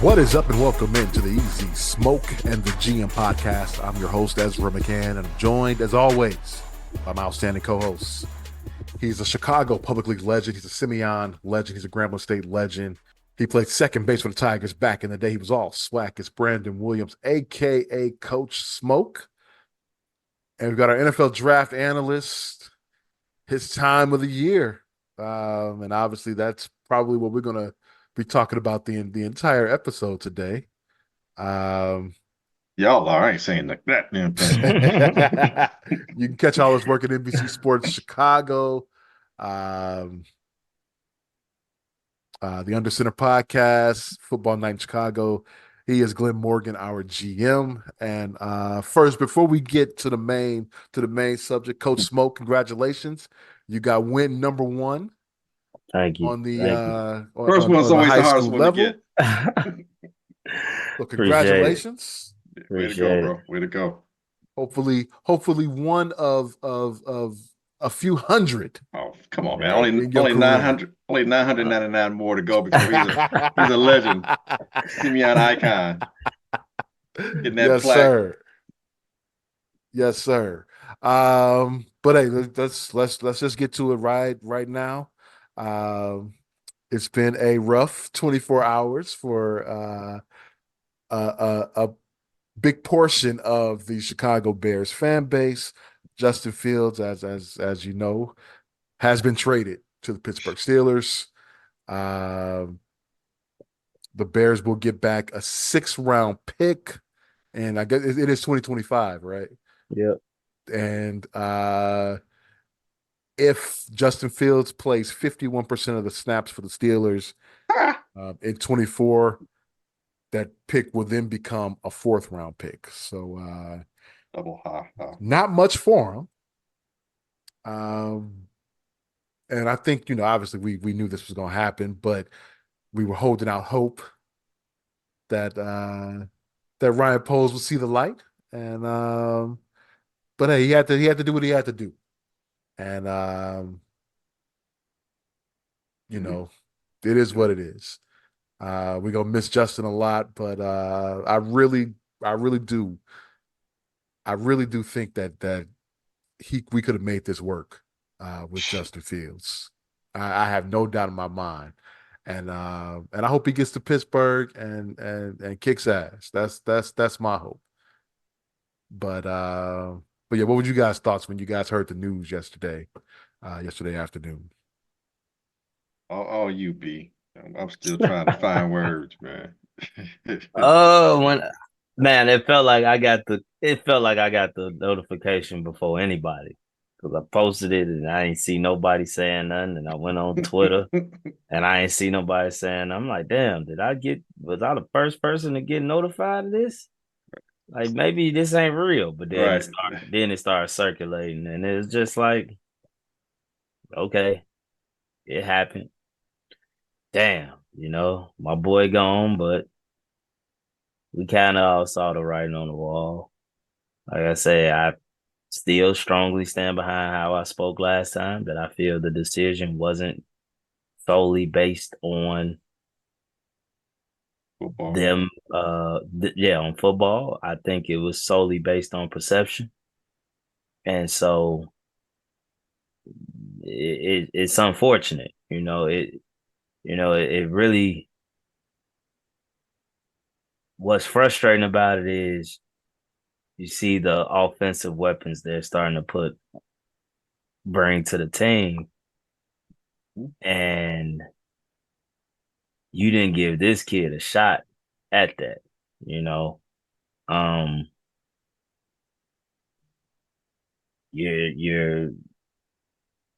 What is up and welcome into the Easy Smoke and the GM podcast. I'm your host, Ezra McCann, and I'm joined, as always, by my outstanding co-hosts. He's a Chicago Public League legend. He's a Simeon legend. He's a Grambling State legend. He played second base for the Tigers back in the day. He was all swag. It's Brandon Williams, a.k.a. Coach Smoke. And we've got our NFL draft analyst, his time of the year. And obviously that's probably what we're going to be talking about the entire episode today. Y'all are. I ain't saying like that. You can catch all his work at NBC Sports Chicago, the Under Center podcast, Football Night in Chicago. He is Glenn Morgan, our GM. And first, before we get to the main subject, Coach Smoke, congratulations! You got win number one. Thank you. On the First one's always the hardest one level. to get. So congratulations. Way to go, bro. Way to go. Hopefully one of a few hundred. Oh, come on, man. Only 999 more to go before he's a legend. Simeon icon. Getting that yes, plaque. Sir. Yes, sir. But hey, let's just get to it right now. It's been a rough 24 hours for a big portion of the Chicago Bears fan base. Justin Fields, as you know, has been traded to the Pittsburgh Steelers. The Bears will get back a 6th-round pick, and I guess it is 2025, right? Yep. And if Justin Fields plays 51% of the snaps for the Steelers in 24, that pick will then become a 4th-round pick. So double not much for him. And I think, obviously we knew this was going to happen, but we were holding out hope that Ryan Poles would see the light. And but hey, he had to do what he had to do. And it is what it is. We're gonna miss Justin a lot, but I really do think that we could have made this work with Justin Fields. I have no doubt in my mind. And I hope he gets to Pittsburgh and kicks ass. That's my hope. But yeah, what were you guys' thoughts when you guys heard the news yesterday afternoon? Oh, you B. I'm still trying to find words, man. It felt like I got the notification before anybody, because I posted it and I ain't see nobody saying nothing, and I went on Twitter and I ain't see nobody saying. I'm like, damn, was I the first person to get notified of this? Like, maybe this ain't real, but then it started circulating, and it was just like, okay, it happened. Damn, my boy gone, but we kind of all saw the writing on the wall. Like I say, I still strongly stand behind how I spoke last time, that I feel the decision wasn't solely based on football. Them, on football. I think it was solely based on perception. And so it's unfortunate, it really, what's frustrating about it is you see the offensive weapons they're starting to bring to the team, and you didn't give this kid a shot at that,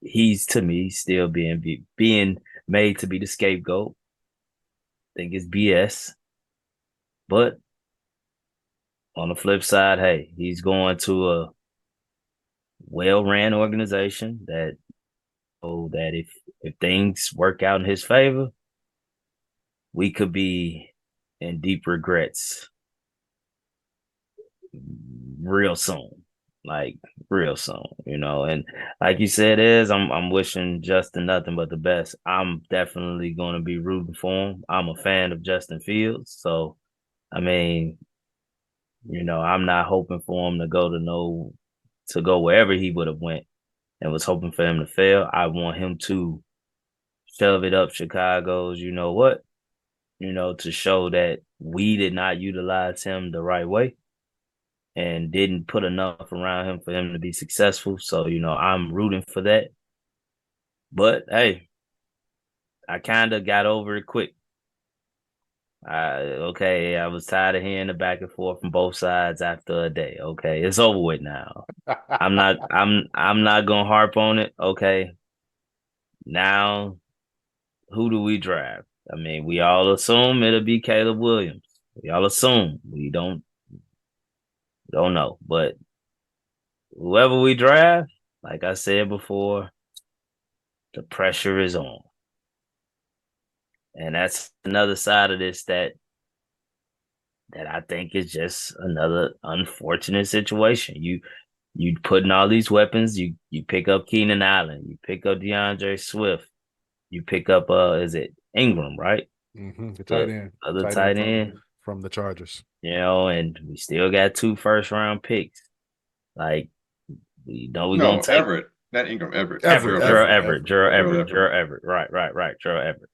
he's, to me, still being made to be the scapegoat. I think it's BS. But on the flip side, hey, he's going to a well-ran organization that if things work out in his favor, we could be in deep regrets real soon. Like, real soon, you know. And like you said, I'm wishing Justin nothing but the best. I'm definitely going to be rooting for him. I'm a fan of Justin Fields, so I mean, you know, I'm not hoping for him to go wherever he would have went, and was hoping for him to fail. I want him to shove it up Chicago's, you know what, you know, to show that we did not utilize him the right way and didn't put enough around him for him to be successful. So, you know, I'm rooting for that. But hey, I kind of got over it quick. I was tired of hearing the back and forth from both sides after a day. Okay, it's over with now. I'm not gonna harp on it. Okay. Now, who do we draft? I mean, we all assume it'll be Caleb Williams. We all assume. We don't know. But whoever we draft, like I said before, the pressure is on. And that's another side of this that I think is just another unfortunate situation. You putting all these weapons, you pick up Keenan Allen, you pick up DeAndre Swift, you pick up is it Ingram, right? The tight The end. other Tight tight end end. from the Chargers. You know, and we still got 2 first-round picks. Like, we know we're gonna No, take Everett, not Ingram, Everett. Gerald Everett. Right. Gerald Everett.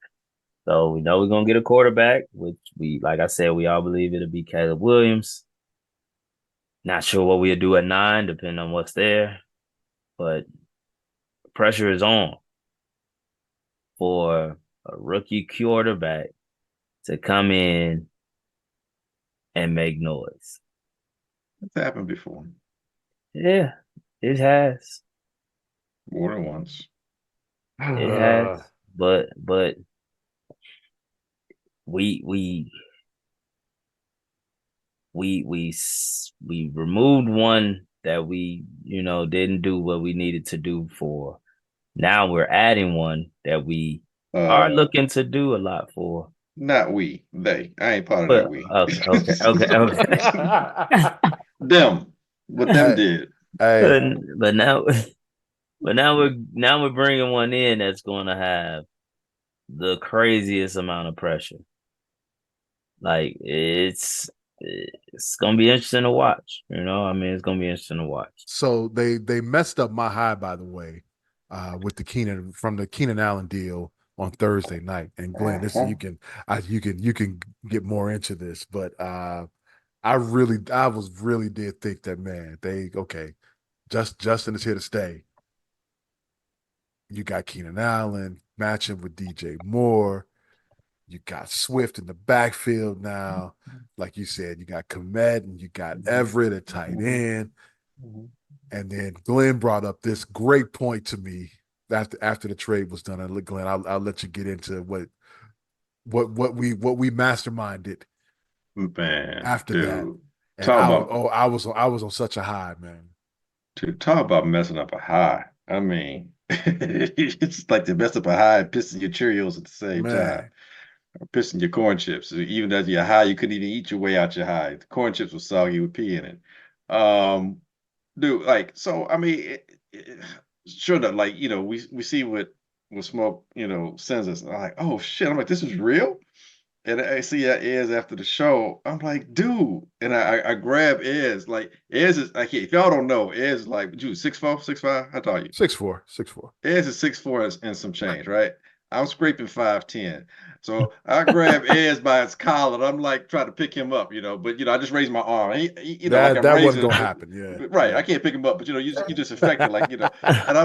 So we know we're gonna get a quarterback, which like I said, we all believe it'll be Caleb Williams. Not sure what we'll do at 9, depending on what's there, but pressure is on for a rookie quarterback to come in and make noise. It's happened before. Yeah, it has. More than once. It has. But we removed one that we, you know, didn't do what we needed to do for. Now we're adding one that we are looking to do a lot for. Not we, they. I ain't part of that But we. okay. Them. What them did. Hey. But now we're bringing one in that's going to have the craziest amount of pressure. Like it's gonna be interesting to watch. You know, I mean, it's gonna be interesting to watch. So they messed up my high, by the way, with the Keenan Allen deal on Thursday night. And Glenn, this you can get more into this, but I was really did think that, man, Justin is here to stay. You got Keenan Allen matching with DJ Moore. You got Swift in the backfield now. Like you said, you got Komet and you got Everett at tight end. And then Glenn brought up this great point to me after the trade was done. And Glenn, I'll let you get into what we masterminded, man, after dude, that. And I was on such a high, man. Dude, talk about messing up a high. I mean, it's like to mess up a high and pissing your Cheerios at the same time. Or pissing your corn chips. Even as you're high, you couldn't even eat your way out your high. The corn chips were soggy with pee in it. Dude, like, so I mean, sure that, like, you know, we see what smoke, you know, sends us. And I'm like, oh shit. I'm like, this is real. And I see Ez after the show. I'm like, dude. And I grab Ez. Like, Ez is like, if y'all don't know, Ez is like, you 6'4", 6'5"? How tall are you? 6'4", 6'4". Ez is 6'4" and some change, right? I'm scraping 5'10". So I grab Ez by his collar and I'm like trying to pick him up, you know, but you know, I just raise my arm. You know, like I'm that raising wasn't gonna happen. Yeah. Right. Yeah. I can't pick him up, but you know, you just affected, like, you know, and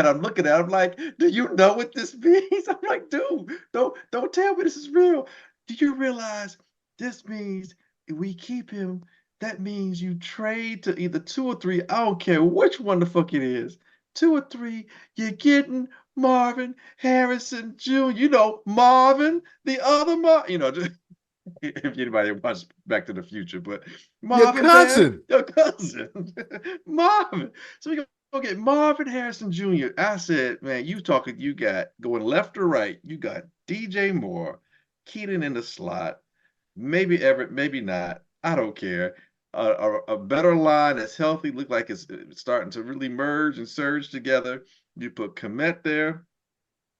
I'm looking at him like, do you know what this means? I'm like, dude, don't tell me this is real. Do you realize this means if we keep him, that means you trade to either 2 or 3. I don't care which one the fuck it is. 2 or 3, you're getting Marvin Harrison Jr. You know, Marvin, the other Marvin, you know, just, if anybody watched Back to the Future, but Marvin, your cousin, Marvin. So we go get Marvin Harrison Jr. I said, man, you got going left or right. You got DJ Moore, Keenan in the slot, maybe Everett, maybe not. I don't care. a better line that's healthy, look like it's starting to really merge and surge together. You put Komet there,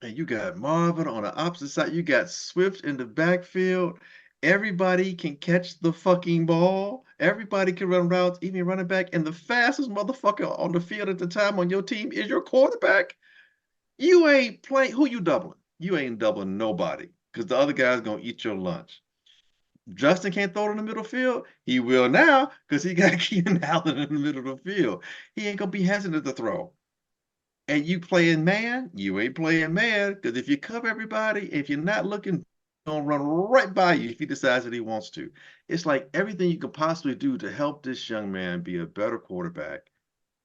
and you got Marvin on the opposite side. You got Swift in the backfield. Everybody can catch the fucking ball. Everybody can run routes, even running back. And the fastest motherfucker on the field at the time on your team is your quarterback. You ain't playing. Who you doubling? You ain't doubling nobody because the other guy's gonna eat your lunch. Justin can't throw it in the middle field. He will now because he got Keenan Allen in the middle of the field. He ain't gonna be hesitant to throw. And you playing man, you ain't playing man because if you cover everybody, if you're not looking, he's gonna run right by you if he decides that he wants to. It's like everything you can possibly do to help this young man be a better quarterback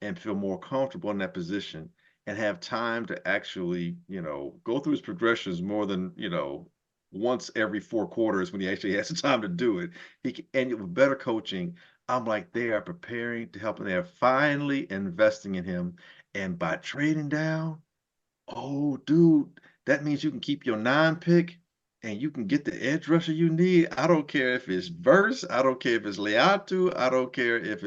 and feel more comfortable in that position and have time to actually, go through his progressions more than, once every 4 quarters when he actually has the time to do it. And with better coaching, I'm like, they are preparing to help him. They are finally investing in him. And by trading down, oh, dude, that means you can keep your 9 pick and you can get the edge rusher you need. I don't care if it's Verse, I don't care if it's Leatu, I don't care if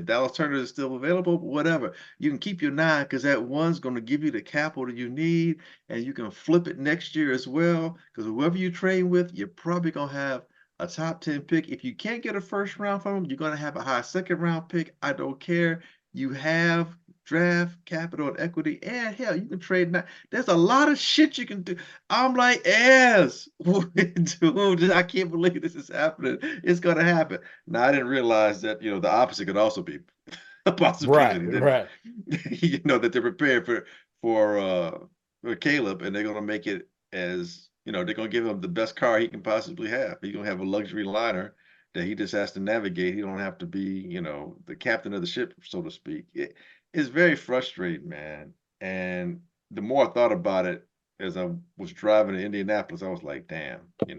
Dallas Turner is still available, whatever. You can keep your 9 because that one's going to give you the capital you need, and you can flip it next year as well. Because whoever you trade with, you're probably gonna have a top 10 pick. If you can't get a first round from them, you're gonna have a high second round pick. I don't care. You have draft capital and equity, and hell, you can trade now. There's a lot of shit you can do. I'm like, yes, dude, I can't believe this is happening. It's gonna happen. Now I didn't realize that the opposite could also be a Right, possibility that right. that they're prepared for Caleb, and they're gonna make it as they're gonna give him the best car he can possibly have. He's gonna have a luxury liner that he just has to navigate. He don't have to be the captain of the ship, so to speak. It's very frustrating, man. And the more I thought about it as I was driving to Indianapolis, I was like, damn, they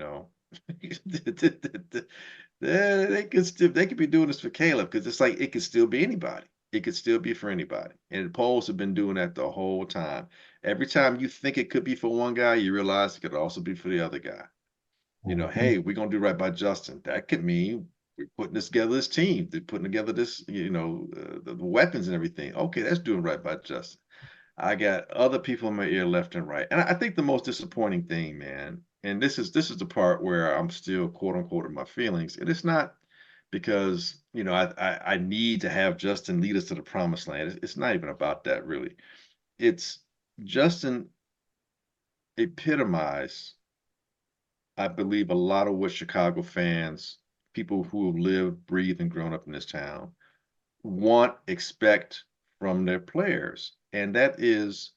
could be doing this for Caleb because it's like it could still be anybody. It could still be for anybody. And the polls have been doing that the whole time. Every time you think it could be for one guy, you realize it could also be for the other guy. Mhm. Hey, we're gonna do right by Justin. That could mean we're putting this together this team. They're putting together this, the weapons and everything. Okay, that's doing right by Justin. I got other people in my ear left and right. And I think the most disappointing thing, man, and this is the part where I'm still quote unquote in my feelings. And it's not because, I need to have Justin lead us to the promised land. It's not even about that really. It's Justin epitomized, I believe, a lot of what Chicago fans, people who have lived, breathed, and grown up in this town, want, expect from their players. And that is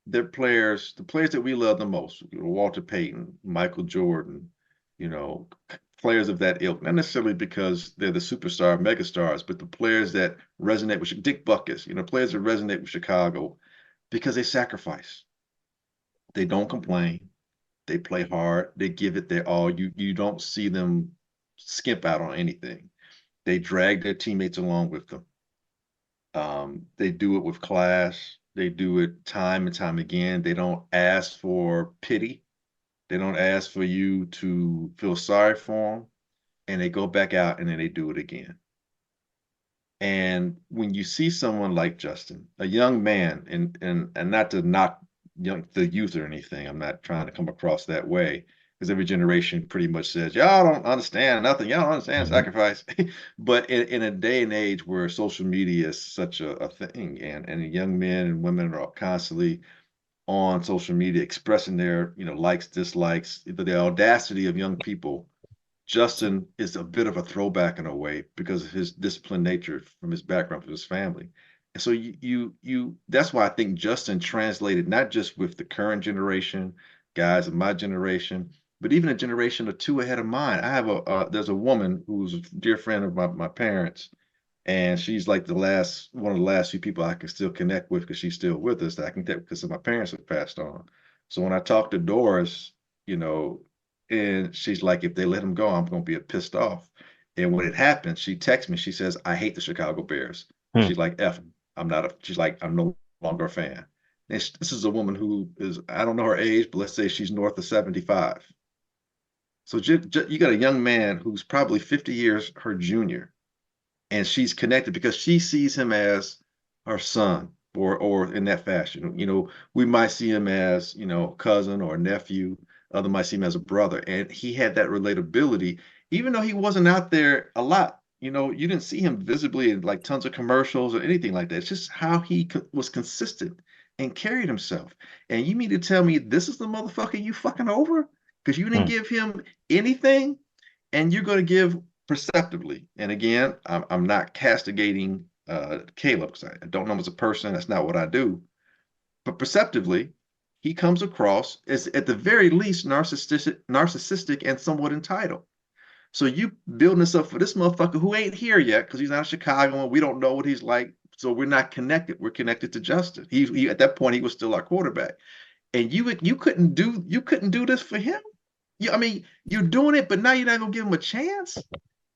their players, the players that we love the most, Walter Payton, Michael Jordan, players of that ilk, not necessarily because they're the superstar, megastars, but the players that resonate with Dick Buckus, players that resonate with Chicago because they sacrifice. They don't complain. They play hard. They give it their all. You don't see them skimp out on anything. They drag their teammates along with them. They do it with class. They do it time and time again. They don't ask for pity. They don't ask for you to feel sorry for them. And they go back out and then they do it again. And when you see someone like Justin, a young man, and not to knock the youth or anything, I'm not trying to come across that way, because every generation pretty much says, y'all don't understand nothing, y'all don't understand Mhm. sacrifice. But in a day and age where social media is such a thing, and young men and women are constantly on social media expressing their likes, dislikes, the audacity of young people, Justin is a bit of a throwback in a way because of his disciplined nature from his background, from his family. And so that's why I think Justin translated not just with the current generation, guys of my generation, but even a generation or two ahead of mine. There's a woman who's a dear friend of my parents, and she's like one of the last few people I can still connect with because she's still with us that I can connect because my parents have passed on. So when I talk to Doris, you know, and she's like, if they let him go, I'm gonna be pissed off. And when it happens, she texts me. She says, "I hate the Chicago Bears." Hmm. She's like, "F 'em. I'm not a." She's like, "I'm no longer a fan." And this is a woman who is, I don't know her age, but let's say she's north of 75. So you got a young man who's probably 50 years her junior, and she's connected because she sees him as her son, or in that fashion. We might see him as, cousin or nephew. Other might see him as a brother, and he had that relatability, even though he wasn't out there a lot. You didn't see him visibly in like tons of commercials or anything like that. It's just how he was consistent and carried himself. And you mean to tell me this is the motherfucker you fucking over because you didn't Hmm. give him anything, and you're going to give perceptively. And again, I'm not castigating Caleb because I don't know him as a person. That's not what I do. But perceptively, he comes across as at the very least narcissistic and somewhat entitled. So you building this up for this motherfucker who ain't here yet because he's not in Chicago and we don't know what he's like. So we're not connected. We're connected to Justin. He at that point he was still our quarterback, and you couldn't do this for him. I mean, you're doing it, but now you're not gonna give him a chance.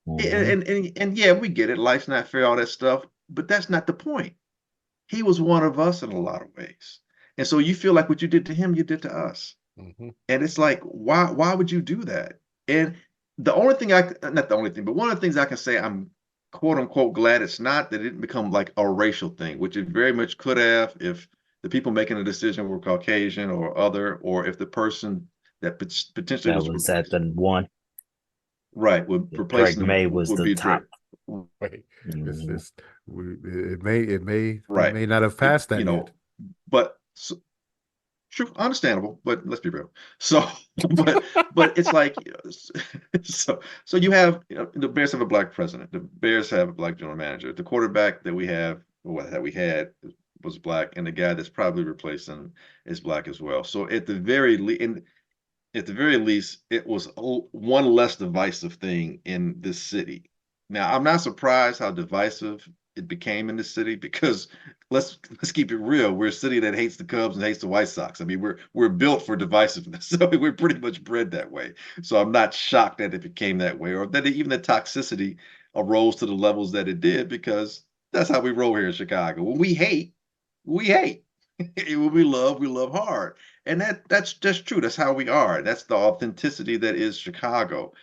Mhm. And yeah, we get it. Life's not fair, all that stuff, but that's not the point. He was one of us in a lot of ways. And so you feel like what you did to him, you did to us. Hmm. And it's like, why would you do that? And the only thing not the only thing, but one of the things I can say I'm quote unquote glad it's not, that it didn't become like a racial thing, which it very much could have if the people making the decision were Caucasian or other, or if the person that potentially That was was at the one. right would Drake replacing them May was would the be Drake. top. Right. It's Mhm. just it Right. may not have passed You that yet. know, but true, understandable, but let's be real. So, but it's like, so you have, the Bears have a black president. The Bears have a black general manager. The quarterback that we have, or that we had, was black, and the guy that's probably replacing is black as well. So at the very least, it was one less divisive thing in this city. Now, I'm not surprised how divisive it became in this city because let's keep it real. We're a city that hates the Cubs and hates the White Sox. I mean, we're built for divisiveness. So we're pretty much bred that way. So I'm not shocked that it became that way, or that even the toxicity arose to the levels that it did, because that's how we roll here in Chicago. When we hate, we hate. When we love hard. And that's just true. That's how we are. That's the authenticity that is Chicago.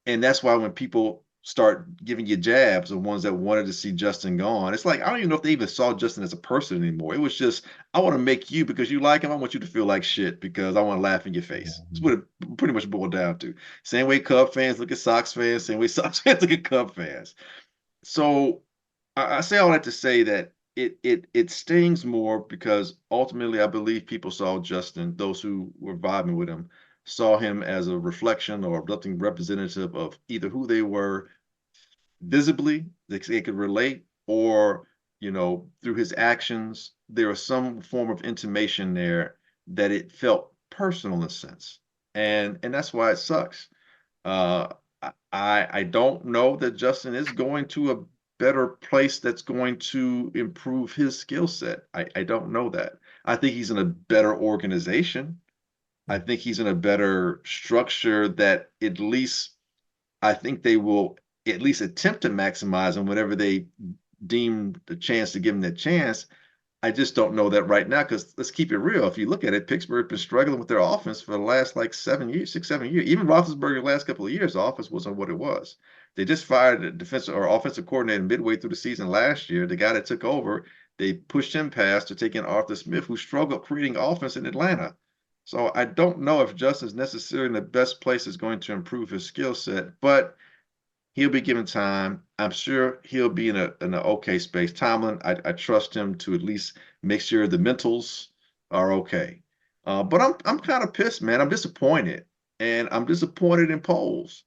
And that's why when people start giving you jabs, the ones that wanted to see Justin gone, it's like, I don't even know if they even saw Justin as a person anymore. It was just, I want to make you, because you like him, I want you to feel like shit because I want to laugh in your face. That's what Mhm. it pretty much boiled down to. Same way Cub fans look at Sox fans, same way Sox fans look at Cub fans. So I say all that to say that it stings more because ultimately I believe people saw Justin, those who were vibing with him, saw him as a reflection or something representative of either who they were visibly, they could relate, or through his actions, there was some form of intimation there that it felt personal in a sense, and that's why it sucks. uh, I don't know that Justin is going to a better place that's going to improve his skill set. I don't know that. I think he's in a better organization. I think he's in a better structure that at least I think they will at least attempt to maximize him whenever they deem the chance to give him that chance. I just don't know that right now because let's keep it real. If you look at it, Pittsburgh has been struggling with their offense for the last like 7 years, 6, 7 years. Even Roethlisberger's last couple of years, the offense wasn't what it was. They just fired a defensive or offensive coordinator midway through the season last year. The guy that took over, they pushed him past to take in Arthur Smith, who struggled creating offense in Atlanta. So I don't know if Justin's necessarily in the best place is going to improve his skill set, but he'll be given time. I'm sure he'll be in an okay space. Tomlin, I trust him to at least make sure the mentals are okay. But I'm kind of pissed, man. I'm disappointed, and I'm disappointed in polls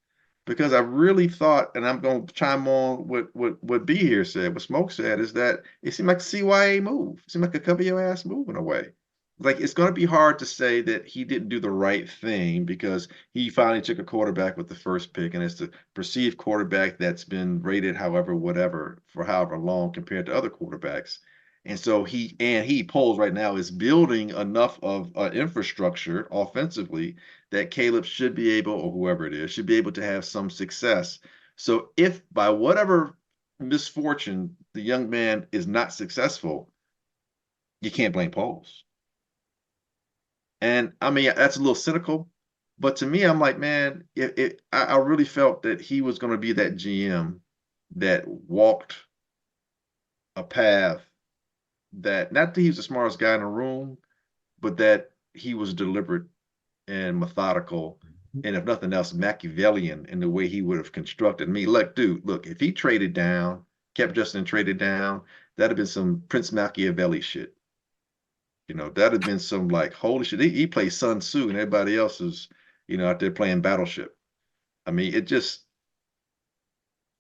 because I really thought, and I'm going to chime on what B here said, what Smoke said, is that it seemed like a CYA move. It seemed like a cover your ass move in a way. Like it's going to be hard to say that he didn't do the right thing because he finally took a quarterback with the first pick, and it's the perceived quarterback that's been rated however, whatever, for however long compared to other quarterbacks. And so he polls right now is building enough of infrastructure offensively that Caleb should be able, or whoever it is, should be able to have some success. So if by whatever misfortune the young man is not successful, you can't blame polls. And I mean, that's a little cynical, but to me, I'm like, man, I really felt that he was going to be that GM that walked a path that not that he was the smartest guy in the room, but that he was deliberate and methodical, and if nothing else, Machiavellian in the way he would have constructed me. Look, dude, look, if he traded down, kept Justin traded down, that'd have been some Prince Machiavelli shit. That'd have been some like holy shit. He plays Sun Tzu and everybody else is, out there playing Battleship. I mean, it just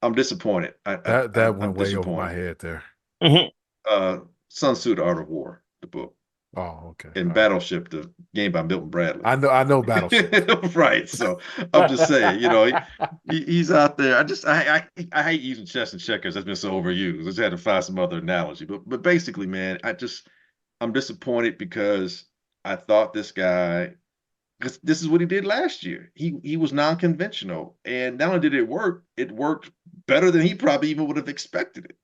I'm disappointed. That I'm went way over my disappointed. head there. Uh Sun Tzu, The Art of War, the book. Oh, okay. And All right. Battleship, the game by Milton Bradley. I know Battleship. Right. So I'm just saying, he's out there. I hate using chess and checkers. That's been so overused. I just had to find some other analogy. But basically, man, I'm disappointed because I thought this guy, because this is what he did last year. He was non-conventional, and not only did it worked better than he probably even would have expected it.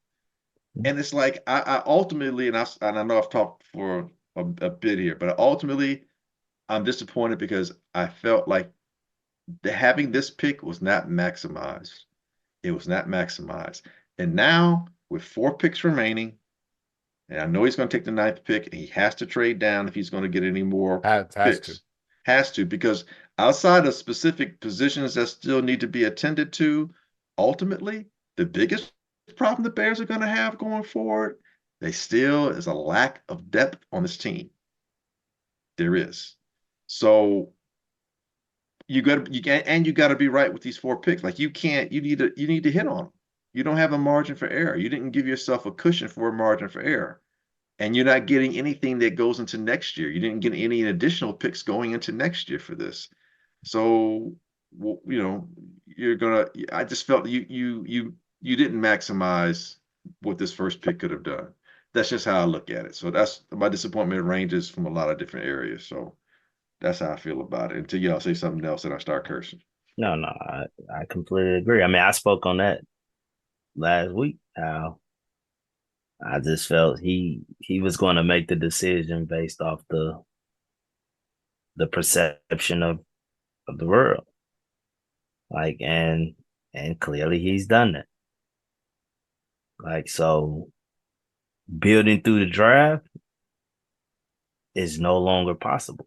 And it's like I ultimately, and I know I've talked for a bit here, but ultimately I'm disappointed because I felt like having this pick was not maximized. It was not maximized. And now with 4 picks remaining, and I know he's going to take the 9th pick, and he has to trade down if he's going to get any more Has to. picks. Has to, because outside of specific positions that still need to be attended to, ultimately, the biggest problem the Bears are going to have going forward, they still is a lack of depth on this team. There is. So you got to be right with these 4 picks. Like you need to hit on them. You don't have a margin for error. You didn't give yourself a cushion for a margin for error. And you're not getting anything that goes into next year. You didn't get any additional picks going into next year for this. So, you're gonna. I just felt you didn't maximize what this first pick could have done. That's just how I look at it. So that's my disappointment ranges from a lot of different areas. So that's how I feel about it. Until y'all say something else and I start cursing. No, I completely agree. I mean, I spoke on that last week. How I just felt he was going to make the decision based off the perception of the world. Like and clearly he's done that. Like so building through the draft is no longer possible.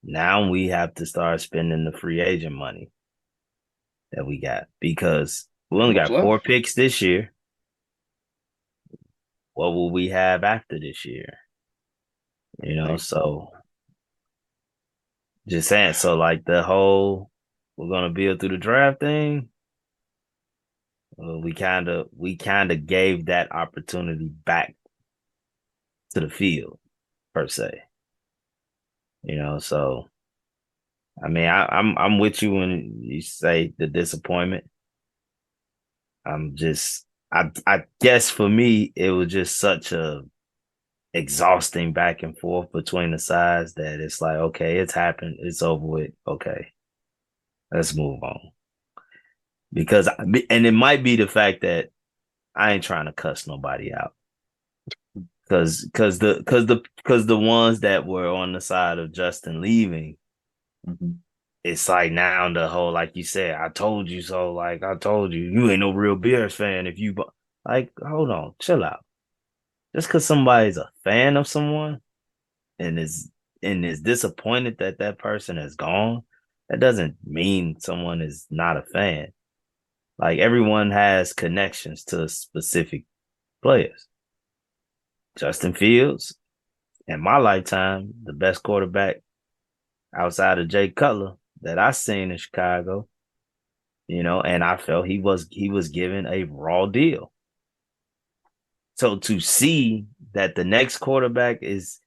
Now we have to start spending the free agent money that we got because we only What's got 4 left? picks this year. What will we have after this year? So just saying. So like the whole we're gonna build through the draft thing. We kind of gave that opportunity back to the field per se. So I mean, I'm with you when you say the disappointment. I guess for me it was just such a exhausting back and forth between the sides that it's like, okay, it's happened, it's over with. Okay, let's move on. And it might be the fact that I ain't trying to cuss nobody out because the ones that were on the side of Justin leaving, Mm-hmm. it's like now the whole, like you said, I told you so. Like I told you, you ain't no real Bears fan if you like. Hold on, chill out. Just because somebody's a fan of someone and is disappointed that that person is gone, that doesn't mean someone is not a fan. Like everyone has connections to specific players. Justin Fields, in my lifetime, the best quarterback outside of Jay Cutler that I seen in Chicago, and I felt he was given a raw deal. So to see that the next quarterback is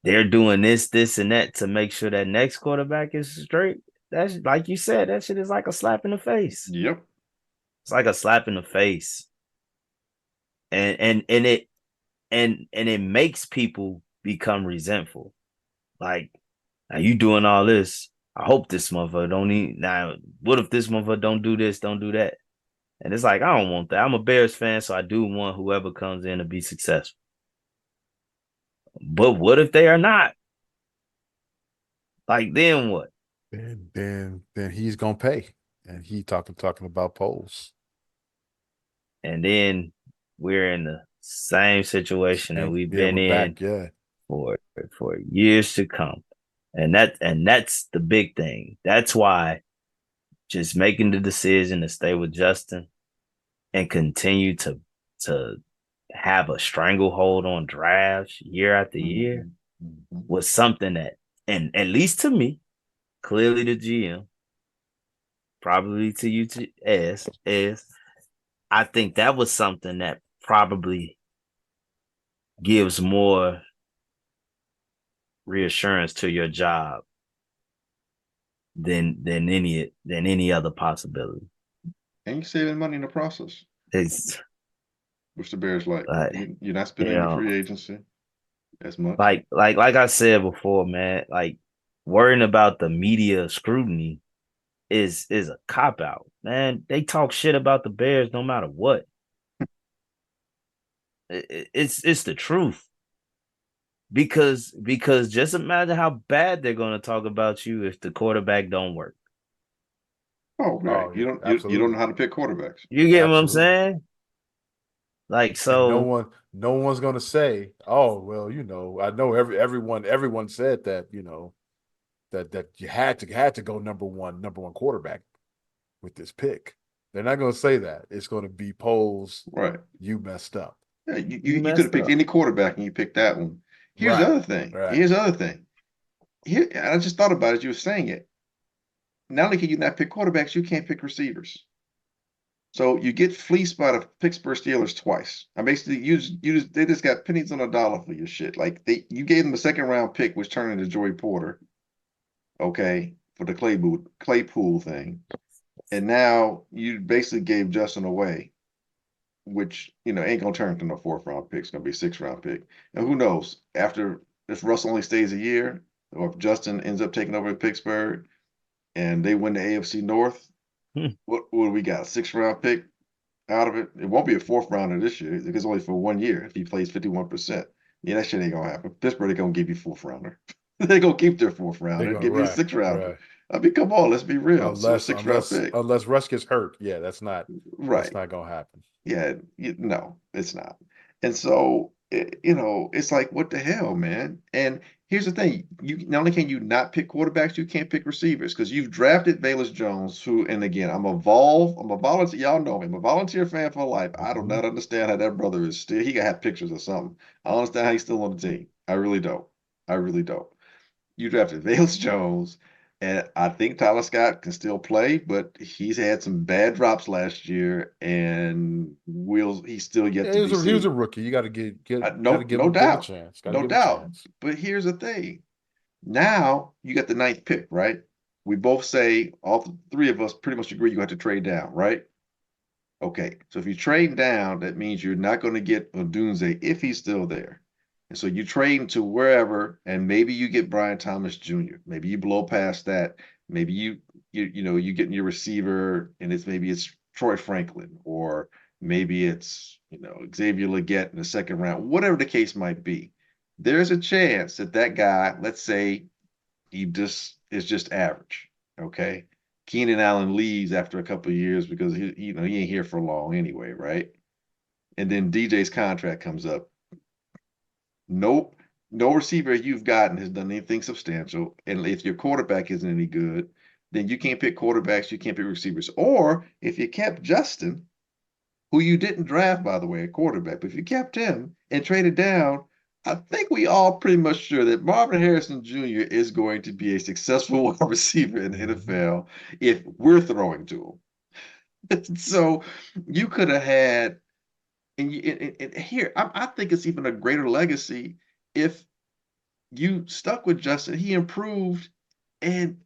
they're doing this, and that to make sure that next quarterback is straight, that's like you said, that shit is like a slap in the face. Yep. It's like a slap in the face. And it makes people become resentful. Like, now you doing all this. I hope this motherfucker don't need now. What if this motherfucker don't do this, don't do that? And it's like, I don't want that. I'm a Bears fan, so I do want whoever comes in to be successful. But what if they are not? Like, then what? Then he's gonna pay, and he talking about polls. and then we're in the same situation that we've Yeah, been we're in back. Yeah. for years to come. And that's the big thing. That's why just making the decision to stay with Justin and continue to have a stranglehold on drafts year after year was something that, and at least to me, clearly the GM, probably to you to as I think that was something that probably gives more reassurance to your job than any other possibility. And you're saving money in the process, It's which the Bears like. like You're not you spending your know, free agency as much. like I said before, man, like worrying about the media scrutiny is a cop out, man. They talk shit about the Bears no matter what. It's the truth because just imagine how bad they're gonna talk about you if the quarterback don't work. Oh, right. Oh You yeah, don't you don't know absolutely, how to pick quarterbacks. You get what I'm absolutely. saying? Like And so, no one's gonna say, "Oh, well, I know everyone said that, that you had to go number one quarterback with this pick." They're not gonna say that. It's gonna be polls. Right. You messed up. Yeah, you, you you could have messed picked up. any quarterback and you picked that one. Here's the Right. other thing. Right. Here's the other thing. Here, I just thought about it. You were saying it. Not only can you not pick quarterbacks, you can't pick receivers. So you get fleeced by the Pittsburgh Steelers twice. I basically they just got pennies on a dollar for your shit. Like you gave them a second round pick, which turned into Joey Porter, okay, for the Claypool thing, and now you basically gave Justin away, which ain't gonna turn into no fourth round pick. It's gonna be a sixth round pick. And who knows after if Russ only stays a year, or if Justin ends up taking over Pittsburgh and they win the AFC North, Hmm. what do we got? A sixth round pick out of it. It won't be a fourth rounder this year because it's only for 1 year if he plays 51%. Yeah, that shit ain't gonna happen. Pittsburgh ain't gonna give you fourth rounder. They're gonna keep their fourth They're rounder, gonna give you a right, sixth rounder. right. I mean, come on, let's be real. So a Unless sixth round unless pick. unless Russ gets hurt. Yeah, that's Right. not gonna happen. Yeah, no, it's not. And so, it's like, what the hell, man? And here's the thing: you not only can you not pick quarterbacks, you can't pick receivers because you've drafted Velus Jones, who, and again, I'm a volunteer. Y'all know me. I'm a volunteer fan for life. I do Mhm. not understand how that brother is still. He got to have pictures or something. I don't understand how he's still on the team. I really don't. I really don't. You drafted Vales Jones, and I think Tyler Scott can still play, but he's had some bad drops last year, and he's still yet Yeah, to be he was a seen. rookie. You got to got to No, no give him a doubt, chance. Got to no give him a doubt. chance. But here's the thing: now you got the ninth pick, right? We both say three of us pretty much agree you have to trade down, right? Okay, so if you trade down, that means you're not going to get Odunze if he's still there. And so you trade to wherever, and maybe you get Brian Thomas Jr. Maybe you blow past that. Maybe you get your receiver, and maybe it's Troy Franklin, or maybe it's Xavier Legette in the second round, whatever the case might be. There's a chance that guy, let's say, he just is just average. Okay. Keenan Allen leaves after a couple of years because he ain't here for long anyway, right? And then DJ's contract comes up. Nope, no receiver you've gotten has done anything substantial. And if your quarterback isn't any good, then you can't pick quarterbacks, you can't pick receivers. Or if you kept Justin, who you didn't draft, by the way, a quarterback, but if you kept him and traded down, I think we all pretty much sure that Marvin Harrison Jr. is going to be a successful wide receiver in the Mhm. NFL if we're throwing to him. So you could have had, and here, I think it's even a greater legacy if you stuck with Justin. He improved, and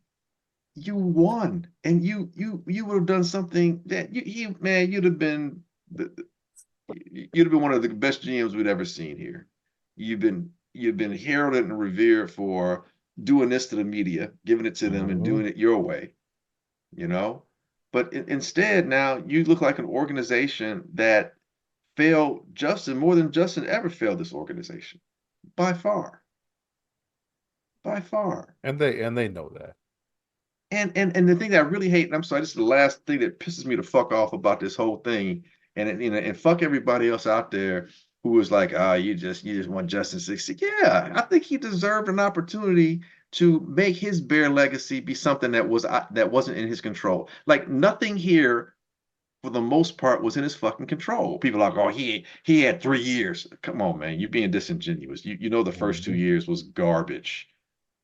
you won, and you would have done something that man, you'd have been one of the best GMs we'd ever seen here. You've been heralded and revered for doing this to the media, giving it to them and Mhm. doing it your way, you know. But instead, now you look like an organization that failed Justin more than Justin ever failed this organization by far, by far. And they know that. And the thing that I really hate, and I'm sorry, this is the last thing that pisses me the fuck off about this whole thing, and fuck everybody else out there who was like, ah, you just want Justin 60. Yeah, I think he deserved an opportunity to make his Bear legacy be something that wasn't in his control. Like nothing here for the most part was in his fucking control. People are like, oh, he had 3 years. Come on, man, you're being disingenuous. You know the first 2 years was garbage.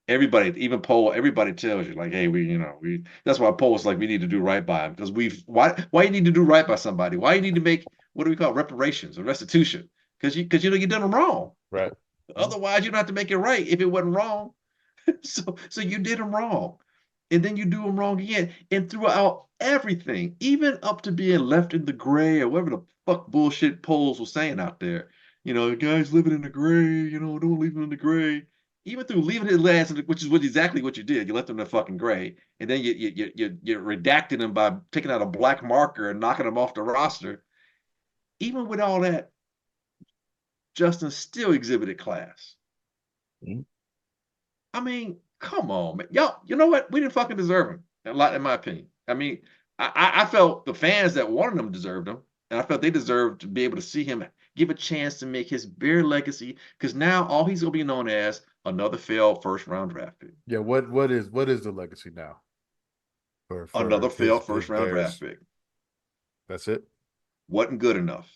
Everybody, even poll, everybody tells you like, hey, we that's why polls like we need to do right by him because why you need to do right by somebody? Why you need to make what do we call reparations or restitution? Because you done them wrong. Right. Otherwise, you don't have to make it right if it wasn't wrong. So you did them wrong, and then you do them wrong again, and throughout everything, even up to being left in the gray or whatever the fuck bullshit polls were saying out there. The guy's living in the gray. Don't leave him in the gray. Even through leaving his ass, which is exactly what you did. You left him in the fucking gray, and then you redacted him by taking out a black marker and knocking him off the roster. Even with all that, Justin still exhibited class. Mm-hmm. I mean, come on, man. Y'all, you know what? We didn't fucking deserve him. A lot, in my opinion. I mean, I felt the fans that wanted him deserved him, and I felt they deserved to be able to see him give a chance to make his Bear legacy. Because now all he's gonna be known as another failed first round draft pick. Yeah. What is the legacy now Another for his failed first round draft Bears? pick. That's it. Wasn't good enough.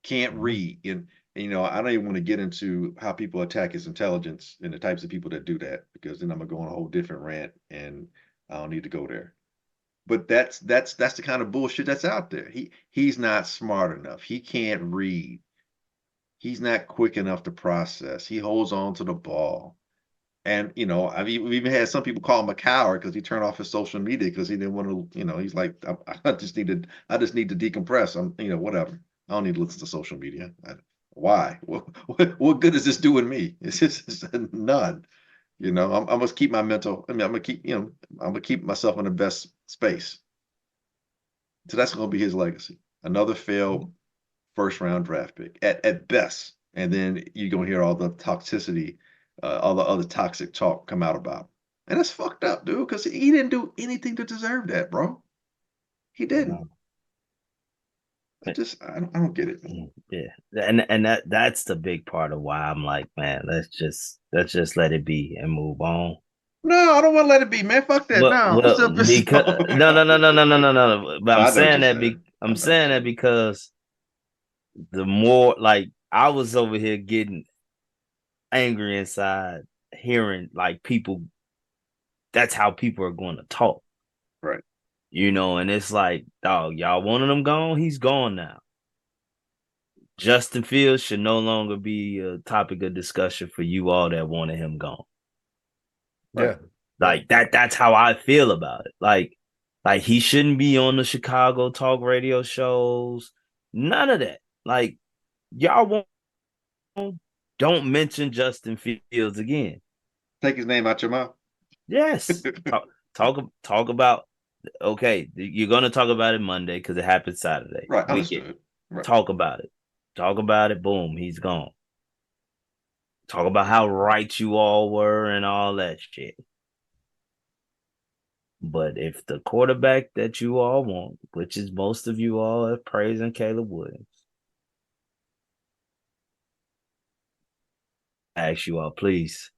Can't Mhm. read. And I don't even want to get into how people attack his intelligence and the types of people that do that because then I'm gonna go on a whole different rant, and I don't need to go there. But that's the kind of bullshit that's out there. He's not smart enough. He can't read. He's not quick enough to process. He holds on to the ball. And we've even had some people call him a coward because he turned off his social media because he didn't want to. He's like, I just need to decompress. Whatever. I don't need to listen to social media. Why? What good is this doing me? It's just none. I must keep my mental. I mean, I'm gonna keep myself in the best space. So that's gonna be his legacy. Another failed first round draft pick at best, and then you're gonna hear all the toxicity, all the other toxic talk come out about him. And that's fucked up, dude, because he didn't do anything to deserve that, bro. He didn't. I don't get it. Yeah, and that's the big part of why I'm like, man, let's just let it be and move on. No, I don't want to let it be, man. Fuck that. No, I'm Well, still pissed because off. no. But I know what you're saying. I I'm know what you're saying that saying. because the more like I was over here getting angry inside, hearing like people. That's how people are going to talk, Right. And it's like, dog, y'all wanted him gone. He's gone now. Justin Fields should no longer be a topic of discussion for you all that wanted him gone. Right. Yeah. Like that's how I feel about it. Like he shouldn't be on the Chicago talk radio shows. None of that. Like y'all won't don't mention Justin Fields again. Take his name out your mouth. Yes. Talk about okay, you're gonna talk about it Monday because it happened Saturday. Right. We get Understood. Right. talk about it. Talk about it, boom, he's gone. Talk about how right you all were and all that shit. But if the quarterback that you all want, which is most of you all are praising Caleb Williams, I ask you all, please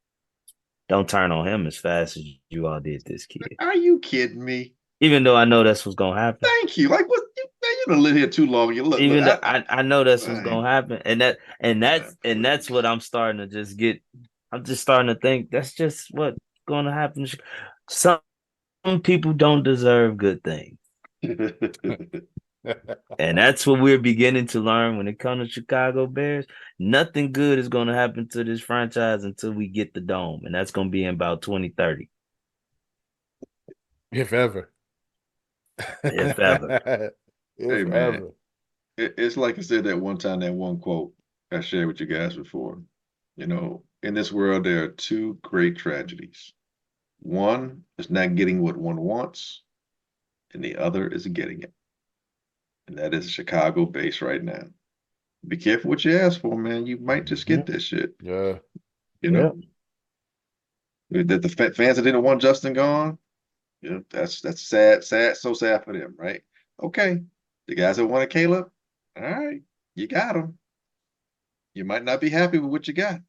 don't turn on him as fast as you all did this kid. Are you kidding me? Even though I know that's what's gonna happen. Thank you. Like what? Man, you don't live here too long. You look. Even though I know that's what's Man, gonna happen, that's what I'm starting to just get. I'm just starting to think that's just what's gonna happen. Some people don't deserve good things. And that's what we're beginning to learn when it comes to Chicago Bears. Nothing good is going to happen to this franchise until we get the dome, and that's going to be in about 2030. If ever. If ever. Hey If man, ever. it's like I said that one time, that one quote I shared with you guys before. In this world, there are two great tragedies. One is not getting what one wants, and the other is getting it. And that is Chicago base right now. Be careful what you ask for, man. You might just get this shit. Yeah. You Yeah. know, that the fans that didn't want Justin gone. That's sad, so sad for them, right? Okay, the guys that wanted Caleb, All right, you got him. You might not be happy with what you got.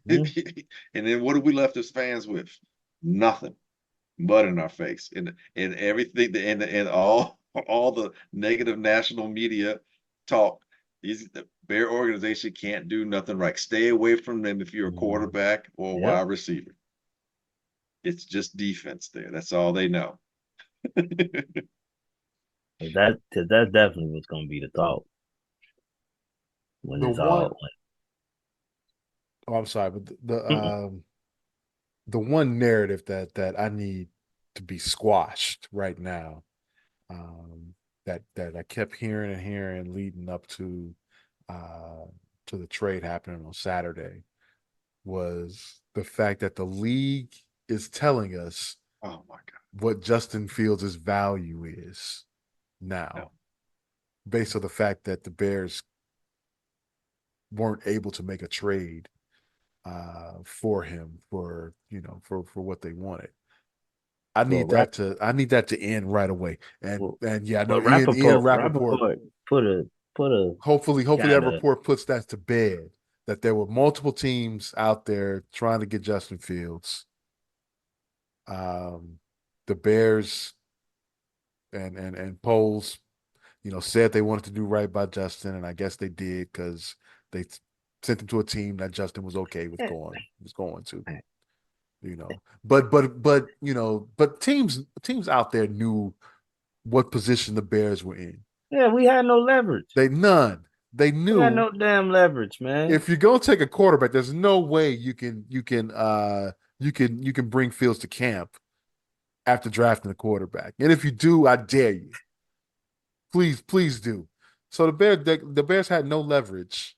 Mhm. And then what are we left as fans with? Nothing. Mud in our face. And everything and all the negative national media talk. The Bear organization can't do nothing right. Stay away from them if you're a Mhm. quarterback or a Yep. wide receiver. It's just defense there. That's all they know. Cause that's definitely what's gonna be the thought when The it's one, all oh, I'm sorry, but when, the one narrative that I need to be squashed right now, um, that I kept hearing and hearing leading up uh, to the trade happening on Saturday was the fact that the league is telling us Oh my God. what Justin Fields' value is No. now, based on the fact that the Bears weren't able to make a trade for him for for what they wanted. well, rap, I need that to end right away. well, And yeah, I know well, Ian Rappaport. Rappaport put a Hopefully that kind of report puts that to bed. That there were multiple teams out there trying to get Justin Fields. Um, the Bears and polls, said they wanted to do right by Justin, and I guess they did because they sent him to a team that Justin was okay with going to. But teams out there knew what position the Bears were in. yeah. We had no leverage. They We had knew no damn leverage, man. if you're gonna take a quarterback, there's no way you can bring Fields to camp after drafting a quarterback. And if you do, I dare you. Please do. So the Bears had no leverage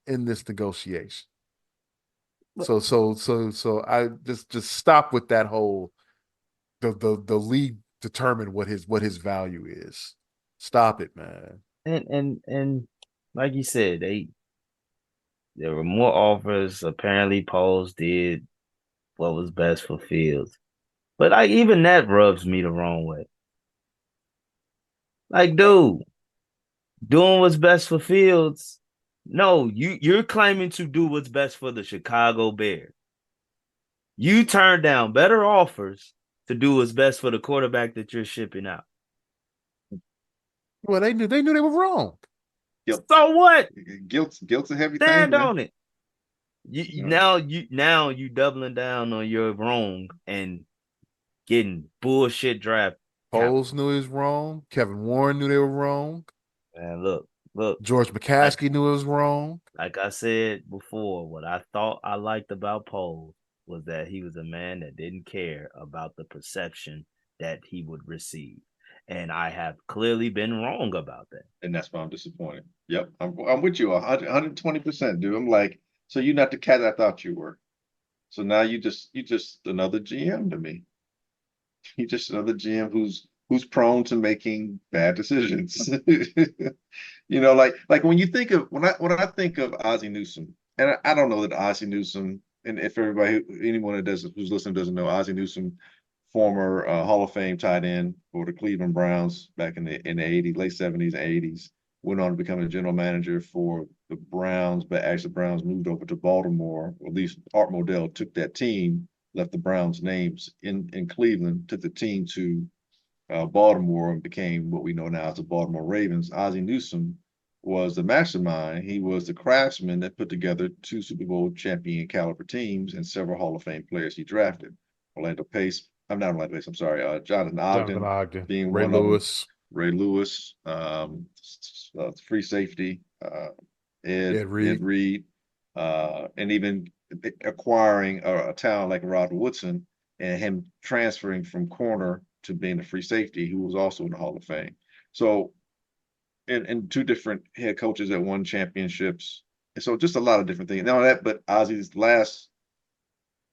in this negotiation. But So I just stop with that whole the league determine what his value is. Stop it, man. and like you said, there were more offers. Apparently, polls did what was best for Fields. But like even that rubs me the wrong way. Like, dude, doing what's best for Fields. No, you're claiming to do what's best for the Chicago Bears. You turned down better offers to do what's best for the quarterback that you're shipping out. Well, they knew they were wrong. Guilt. So what? Guilt's a heavy thing, Stand man. on it. Yeah. Now you doubling down on your wrong and getting bullshit draft Poles capital. knew he was wrong. Kevin Warren knew they were wrong. Man, look, George like McCaskey knew it was wrong. like I said before, what I thought I liked about Poles was that he was a man that didn't care about the perception that he would receive. And I have clearly been wrong about that. And that's why I'm disappointed. Yep, I'm with you 120%, dude. I'm like, so you're not the cat I thought you were. So now you just another GM to me. You're just another GM who's prone to making bad decisions. Like when you think of when I think of Ozzie Newsome, and I don't know that Ozzie Newsome, and if anyone that does who's listening doesn't know, Ozzie Newsome, former Hall of Fame tight end for the Cleveland Browns back in the 80s, late 70s and 80s, went on to become a general manager for the Browns, but actually the Browns moved over to Baltimore, or at least Art Modell took that team, left the Browns names in Cleveland, took the team to Baltimore and became what we know now as the Baltimore Ravens. Ozzie Newsome was the mastermind. He was the craftsman that put together two Super Bowl champion caliber teams and several Hall of Fame players he drafted. Orlando Pace, I'm not Orlando Pace, I'm sorry, Jonathan Jonathan Ogden Ogden, being Ray one of them, Lewis, Ray Lewis, free safety, Ed Ed Reed. Reed, and even acquiring a talent like Rod Woodson and him transferring from corner to being a free safety, who was also in the Hall of Fame. So, and two different head coaches that won championships. And so just a lot of different things. Now that, but Ozzie's last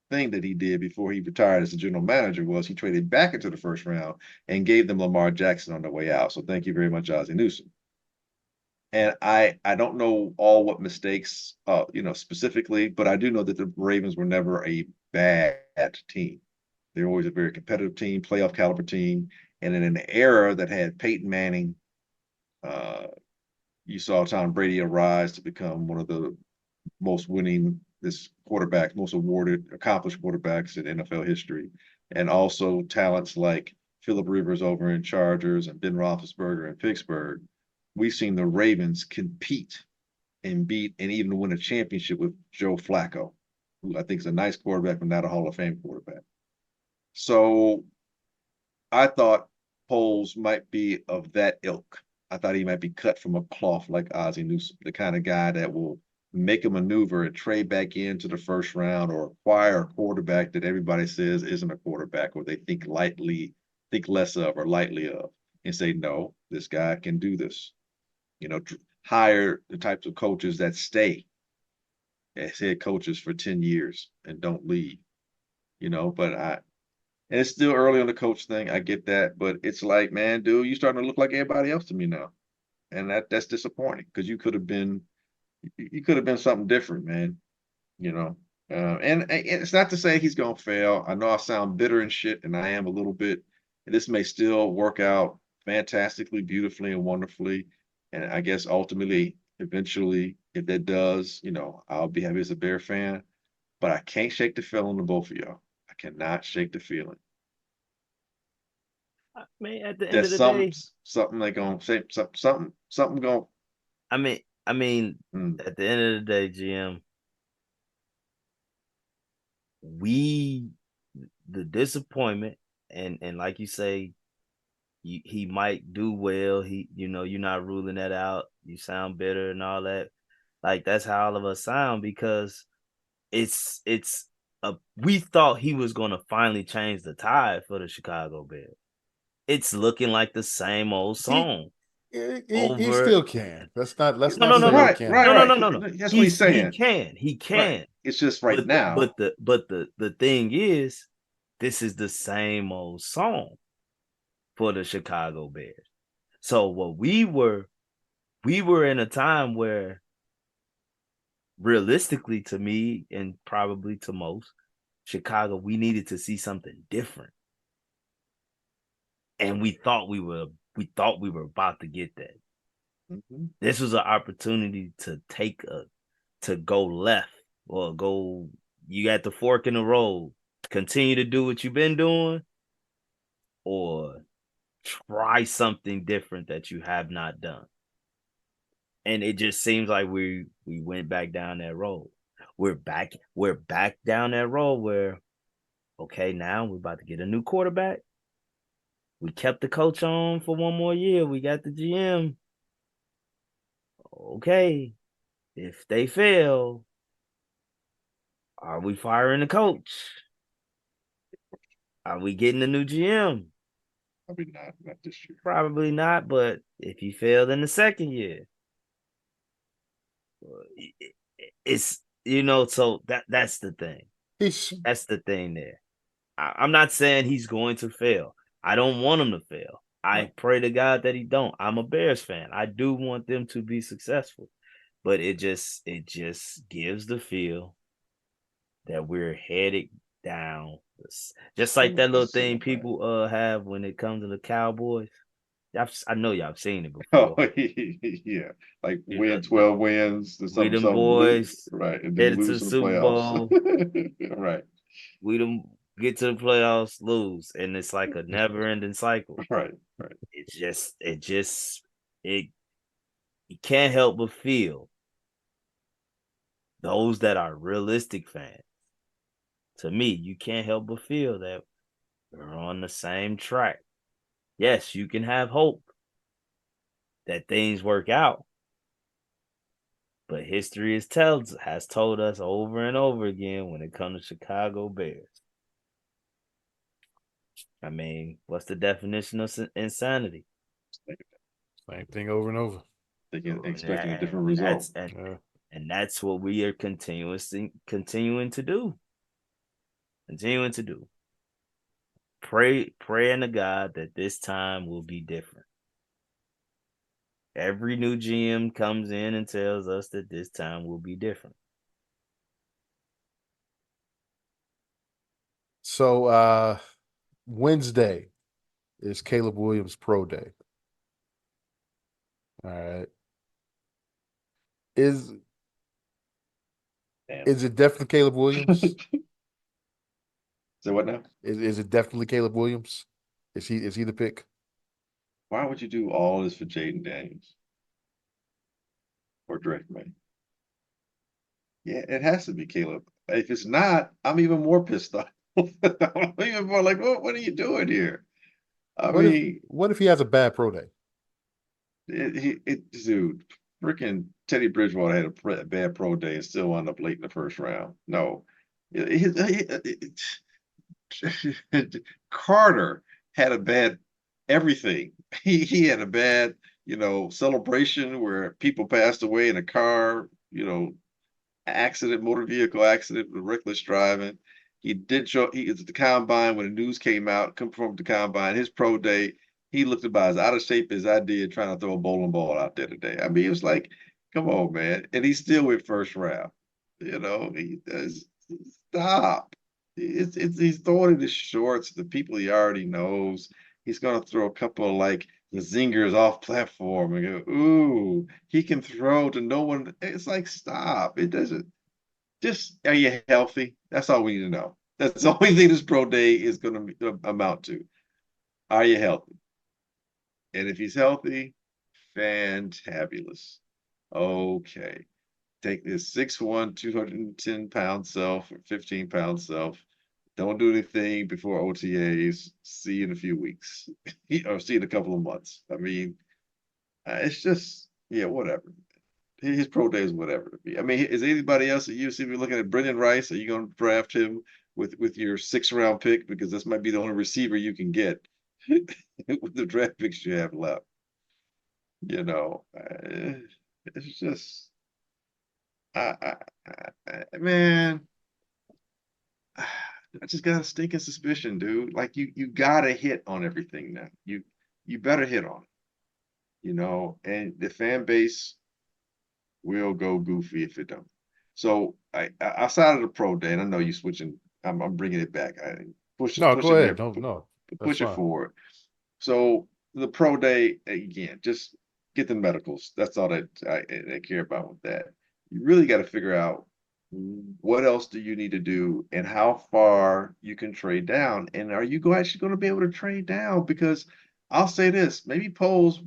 thing that he did before he retired as a general manager was he traded back into the first round and gave them Lamar Jackson on the way out. So thank you very much, Ozzie Newsome. And I don't know all what mistakes specifically, but I do know that the Ravens were never a bad team. They're always a very competitive team, playoff caliber team, and in an era that had Peyton Manning, uh, You saw Tom Brady arise to become one of the most winning this quarterbacks, most awarded, accomplished quarterbacks in NFL history, and also talents like Philip Rivers over in Chargers and Ben Roethlisberger in Pittsburgh. We've seen the Ravens compete and beat and even win a championship with Joe Flacco, who I think is a nice quarterback, but not a Hall of Fame quarterback. So I thought Poles might be of that ilk. I thought he might be cut from a cloth like Ozzie Newsome, the kind of guy that will make a maneuver and trade back into the first round or acquire a quarterback that everybody says isn't a quarterback or they think less of or lightly of, and say, no, this guy can do this. You know, hire the types of coaches that stay as head coaches for 10 years and don't leave, but and it's still early on the coach thing. I get that, but it's like, man, dude, you starting to look like everybody else to me now, and that's disappointing because you could have been something different, man. You know, and it's not to say he's gonna fail. I know I sound bitter and shit, and I am a little bit. And this may still work out fantastically, beautifully, and wonderfully. And I guess ultimately, eventually, if that does, I'll be happy as a Bear fan. But I can't shake the feeling of both of y'all. I cannot shake the feeling. I mean, at the end of There's the day, something they gonna say something gonna I mean, mm, at the end of the day, GM, we the disappointment and like you say, he might do well. You're not ruling that out. You sound bitter and all that. Like that's how all of us sound because it's we thought he was gonna finally change the tide for the Chicago Bears. It's looking like the same old He, song he over. still can. Let's No, not no, no, say he no, right, right, cannot. no, no, right. no, no, no. That's what he's He saying. can, he Right. can. It's just right But now. the thing is, this is the same old song for the Chicago Bears. So what we were in a time where realistically to me and probably to most, Chicago, we needed to see something different. And we thought we were about to get that. Mhm. This was an opportunity to go left or go. You got the fork in the road. Continue to do what you've been doing, or try something different that you have not done. And it just seems like we went back down that road. We're back down that road where okay, now we're about to get a new quarterback. We kept the coach on for one more year. We got the GM. Okay, if they fail, are we firing the coach? Are we getting a new GM? Probably not this year. Probably not, but if you failed in the second year, it's so that's the thing. He's That's the thing there. I'm not saying he's going to fail. I don't want him to fail. Right. I pray to God that he don't. I'm a Bears fan. I do want them to be successful, but it just gives the feel that we're headed down. Just like that little thing people have when it comes to the Cowboys. I know y'all have seen it Oh, before. yeah. Like You know, win 12 wins or we something, them something, boys right, and then headed to the lose in the Super playoffs. Bowl. Right, We them get to the playoffs, lose, and it's like a never-ending cycle. right, right. It you can't help but feel those that are realistic fans. To me, you can't help but feel that we're on the same track. Yes, you can have hope that things work out, but history has told us over and over again when it comes to Chicago Bears. I mean, what's the definition of insanity? same thing over and over. Thinking, And, expecting a that, different and result. that's and, Yeah. and that's what we are continuing to do. Continuing to do. Praying to God that this time will be different. Every new GM comes in and tells us that this time will be different. So Wednesday is Caleb Williams Pro Day. All right. Is Damn. is it definitely Caleb Williams? So what now? Is it definitely Caleb Williams? Is he the pick? Why would you do all this for Jaden Daniels or Drake May? Yeah, it has to be Caleb. If it's not, I'm even more pissed off. I'm even more like, what are you doing here? I What if mean, what if he has a bad pro day? dude, freaking Teddy Bridgewater had a bad pro day and still wound up late in the first round. No, Carter had a bad everything. He had a bad, celebration where people passed away in a car, accident, motor vehicle accident with reckless driving. He did show he is at the combine when the news came out, come from the combine, his pro day. He looked about as out of shape as I did trying to throw a bowling ball out there today. I mean, it was like, come on, man. And he still went first round. He does stop. He's throwing in his shorts, the people he already knows. He's gonna throw a couple of like the zingers off platform and go, ooh, he can throw to no one. It's like, stop. It doesn't just, are you healthy? That's all we need to know. That's the only thing this pro day is going to amount to. Are you healthy? And if he's healthy, fantabulous. Okay. Take this 6'1", 210-pound self or 15-pound self. Don't do anything before OTAs. See you in a few weeks or see you in a couple of months. I mean, it's just, yeah, whatever. His pro day is whatever to be. I mean, is anybody else at UC be looking at Brendan Rice? Are you going to draft him with your 6th round pick? Because this might be the only receiver you can get with the draft picks you have left. It's just, man, I just got a stinking suspicion, dude. Like you gotta hit on everything now. You better hit on and the fan base will go goofy if it don't. So outside of the pro day, and I know you switching, I'm bringing it back. I No, push go it ahead. here, No, no, that's push it fine. forward. So the pro day again, just get the medicals. That's all that I care about with that. You really got to figure out what else do you need to do and how far you can trade down, and are you actually going to be able to trade down? Because I'll say this, maybe Poles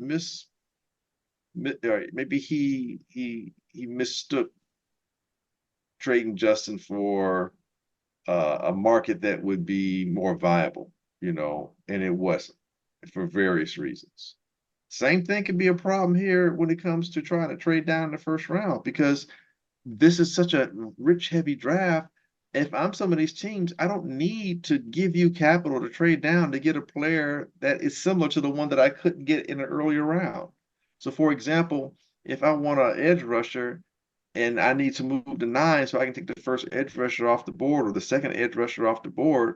maybe he mistook trading Justin for a market that would be more viable, and it wasn't for various reasons. Same thing could be a problem here when it comes to trying to trade down in the first round because this is such a rich, heavy draft. If I'm some of these teams, I don't need to give you capital to trade down to get a player that is similar to the one that I couldn't get in an earlier round. So, for example, if I want an edge rusher and I need to move to 9 so I can take the first edge rusher off the board or the second edge rusher off the board,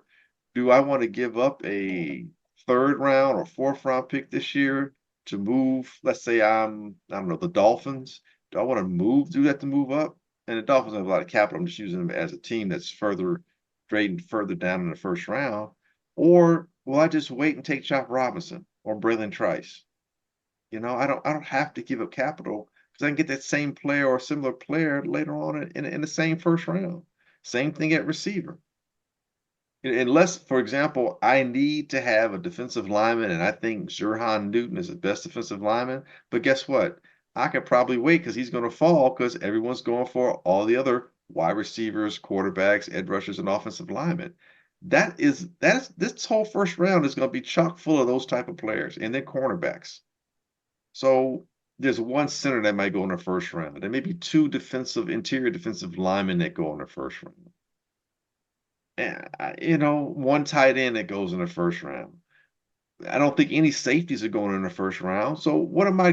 do I want to give up a 3rd round or 4th round pick this year to move? Let's say I don't know, the Dolphins. Do I want to do that to move up? And the Dolphins have a lot of capital. I'm just using them as a team that's trading further down in the first round. Or will I just wait and take Chop Robinson or Braylon Trice? I don't have to give up capital because I can get that same player or similar player later on in the same first round. Same thing at receiver. Unless, for example, I need to have a defensive lineman and I think Zerhan Newton is the best defensive lineman. But guess what? I could probably wait because he's going to fall because everyone's going for all the other wide receivers, quarterbacks, edge rushers, and offensive linemen. That's this whole first round is going to be chock full of those type of players and then cornerbacks. So there's one center that might go in the first round. There may be two interior defensive linemen that go in the first round. And, one tight end that goes in the first round. I don't think any safeties are going in the first round. So what am I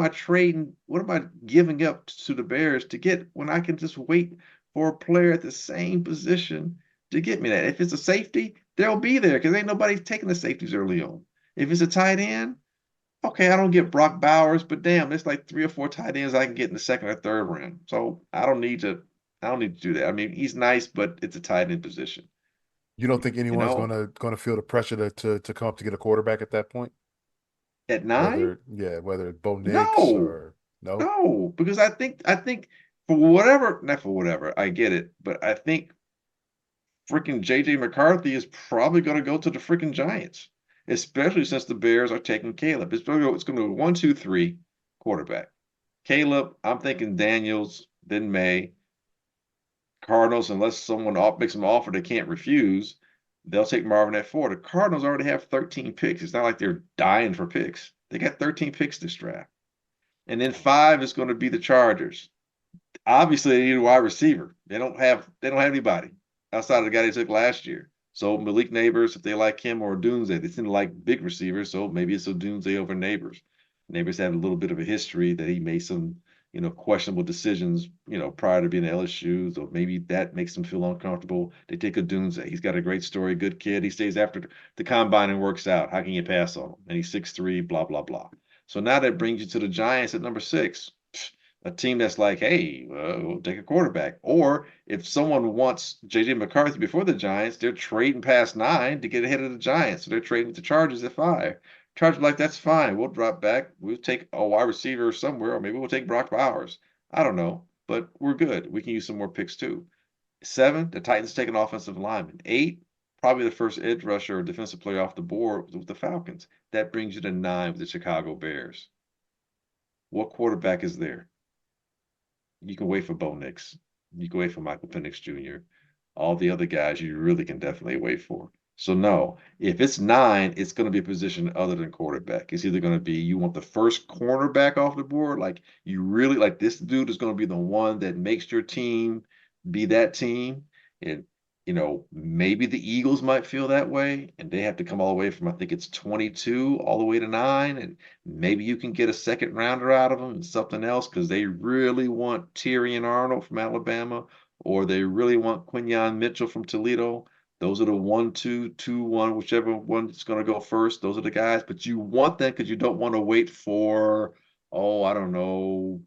trading? What am I giving up to the Bears to get when I can just wait for a player at the same position to get me that? If it's a safety, they'll be there because ain't nobody taking the safeties early on. If it's a tight end, okay, I don't get Brock Bowers, but damn, there's like 3 or 4 tight ends I can get in the second or 3rd round. So I don't need to do that. I mean, he's nice, but it's a tight end position. You don't think You anyone's know, gonna feel the pressure to come up to get a quarterback at that point? at 9? Whether it's Bo Nix No. or No. No, because I think for whatever, not for whatever, I get it, but I think freaking JJ McCarthy is probably going to go to the freaking Giants, especially since the Bears are taking Caleb. It's going to go 1, 2, 3 quarterback. Caleb, I'm thinking Daniels, then May. Cardinals, unless someone makes them an offer they can't refuse, they'll take Marvin at 4. The Cardinals already have 13 picks. It's not like they're dying for picks. They got 13 picks this draft. And then 5 is going to be the Chargers. Obviously, they need a wide receiver. They don't have anybody outside of the guy they took last year. So Malik Neighbors, if they like him, or Dunze, they seem to like big receivers. So maybe it's a Dunze over Neighbors. Neighbors had a little bit of a history that he made some, questionable decisions, prior to being at LSU. So maybe that makes them feel uncomfortable. They take a Dunze. He's got a great story, good kid. He stays after the combine and works out. How can you pass on him? And he's 6'3", blah, blah, blah. So now that brings you to the Giants at number 6. A team that's like, hey, we'll take a quarterback. Or if someone wants JJ McCarthy before the Giants, they're trading past 9 to get ahead of the Giants. So they're trading with the Chargers at 5. Chargers like, that's fine. We'll drop back. We'll take a wide receiver somewhere, or maybe we'll take Brock Bowers. I don't know, but we're good. We can use some more picks too. 7, the Titans take an offensive lineman. 8, probably the first edge rusher or defensive player off the board with the Falcons. That brings you to 9 with the Chicago Bears. What quarterback is there? You can wait for Bo Nix. You can wait for Michael Penix Jr. All the other guys you really can definitely wait for. So no, if it's 9, it's going to be a position other than quarterback. It's either going to be you want the first cornerback off the board, like you really like this dude is going to be the one that makes your team be that team. And maybe the Eagles might feel that way, and they have to come all the way from, I think it's 22 all the way to 9, and maybe you can get a second rounder out of them and something else because they really want Tyrion Arnold from Alabama, or they really want Quinyon Mitchell from Toledo. Those are the 1, 2, 2, 1, whichever one's going to go first. Those are the guys, but you want them because you don't want to wait for, oh, I don't know,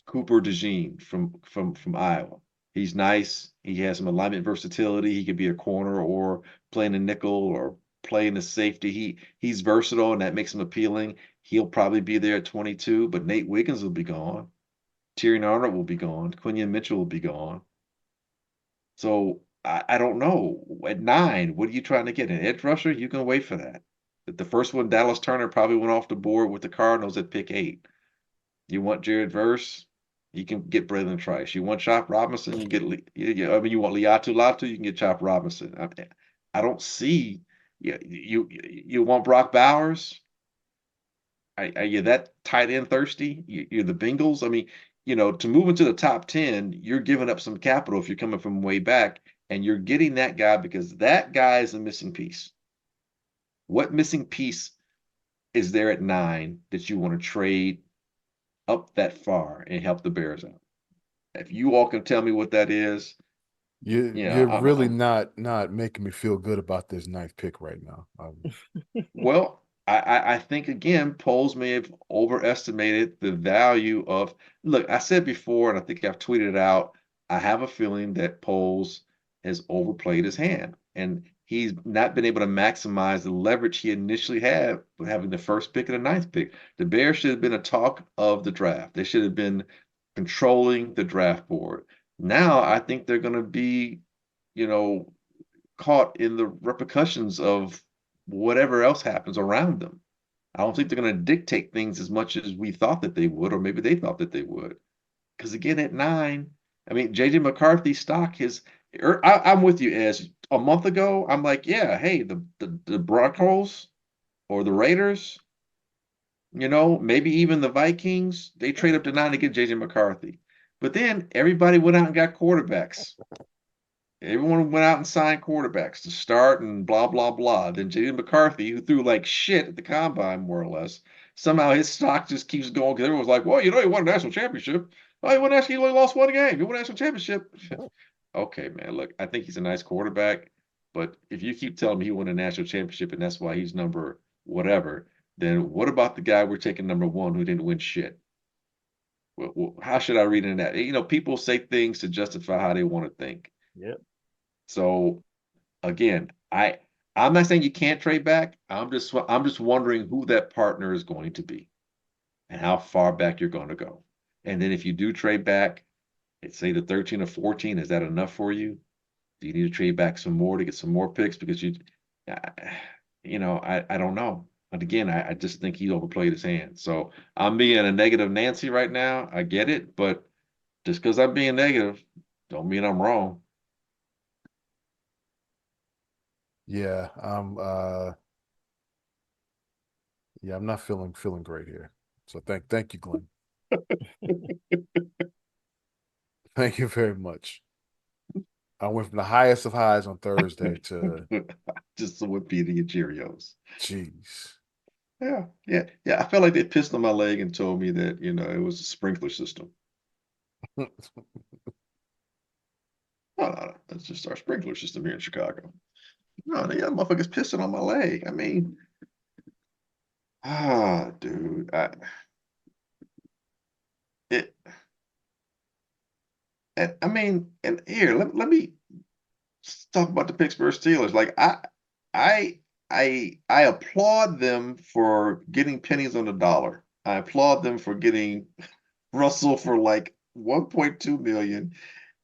Cooper DeJean from Iowa. He's nice. He has some alignment versatility. He could be a corner or playing a nickel or playing a safety. He's versatile, and that makes him appealing. He'll probably be there at 22, but Nate Wiggins will be gone. Tyrion Arnold will be gone. Quinyon Mitchell will be gone. So I don't know. At 9, what are you trying to get? An edge rusher? You can wait for that. The first one, Dallas Turner, probably went off the board with the Cardinals at pick 8. You want Jared Verse? You can get Braylon Trice. You want Chop Robinson? You get. You want Liatu Latu? You can get Chop Robinson. I don't see. Yeah, you want Brock Bowers? Are you that tight end thirsty? You're the Bengals. I mean, to move into the top 10, you're giving up some capital if you're coming from way back, and you're getting that guy because that guy is a missing piece. What missing piece is there at 9 that you want to trade up that far and help the Bears out? If you all can tell me what that is, You're really not making me feel good about this 9th pick right now. Well, I think again, polls may have overestimated the value of. Look, I said before, and I think I've tweeted it out. I have a feeling that Poles has overplayed his hand, and he's not been able to maximize the leverage he initially had with having the first pick and the 9th pick. The Bears should have been a talk of the draft. They should have been controlling the draft board. Now I think they're going to be, you know, caught in the repercussions of whatever else happens around them. I don't think they're going to dictate things as much as we thought that they would, or maybe they thought that they would. Because again, at 9, I mean, JJ McCarthy's stock is. I'm with you, as a month ago, I'm like, yeah, hey, the Broncos or the Raiders, maybe even the Vikings, they trade up to 9 to get JJ McCarthy. But then everybody went out and got quarterbacks. Everyone went out and signed quarterbacks to start and blah, blah, blah. Then JJ McCarthy, who threw like shit at the combine, more or less, somehow his stock just keeps going because everyone's like, well, he won a national championship. Oh, he only lost 1 game. He won a national championship. Okay, man, look, I think he's a nice quarterback. But if you keep telling me he won a national championship and that's why he's number whatever, then what about the guy we're taking number 1 who didn't win shit? Well, how should I read into that? People say things to justify how they want to think. Yep. So again, I'm not saying you can't trade back. I'm just wondering who that partner is going to be. and how far back you're going to go. And then if you do trade back, it's say the 13 or 14, is that enough for you? Do you need to trade back some more to get some more picks? Because I don't know. But again, I just think he overplayed his hand. So I'm being a negative Nancy right now. I get it, but just because I'm being negative, don't mean I'm wrong. Yeah, I'm not feeling great here. So thank you, Glenn. Thank you very much. I went from the highest of highs on Thursday to Just some Wikipedia Cheerios. jeez. Yeah. I felt like they pissed on my leg and told me that, it was a sprinkler system. No. That's just our sprinkler system here in Chicago. No, the other motherfuckers pissing on my leg. I mean, dude, it, I mean, and here, let me talk about the Pittsburgh Steelers. Like, I, I applaud them for getting pennies on the dollar. I applaud them for getting Russell for like 1.2 million,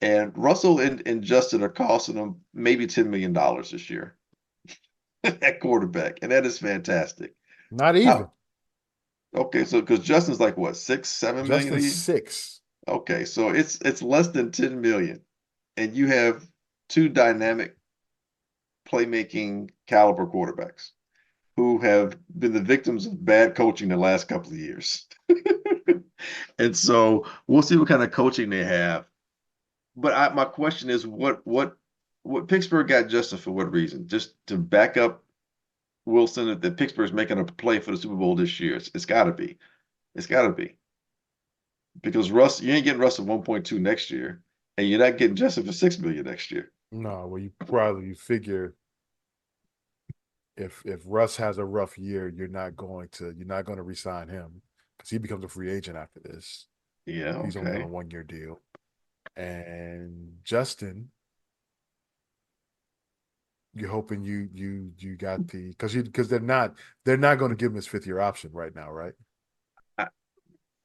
and Russell and Justin are costing them maybe $10 million this year at quarterback, and that is fantastic. Not even. How Okay, so because Justin's like what, 6, 7 million a Justin year? 6. Okay, so it's less than 10 million, and you have two dynamic playmaking caliber quarterbacks who have been the victims of bad coaching the last couple of years. And so we'll see what kind of coaching they have. But my question is, what Pittsburgh got Justin for what reason? Just to back up Wilson that Pittsburgh's making a play for the Super Bowl this year. It's got to be. It's got to be because you ain't getting Russ at 1.2 next year, and you're not getting Justin for 6 million next year. No, well, you figure if Russ has a rough year, you're not going to resign him because he becomes a free agent after this. Yeah, He's only on a okay. 1 year deal. And Justin, you're hoping you got because they're not going to give him his 5th year option right now, right? I,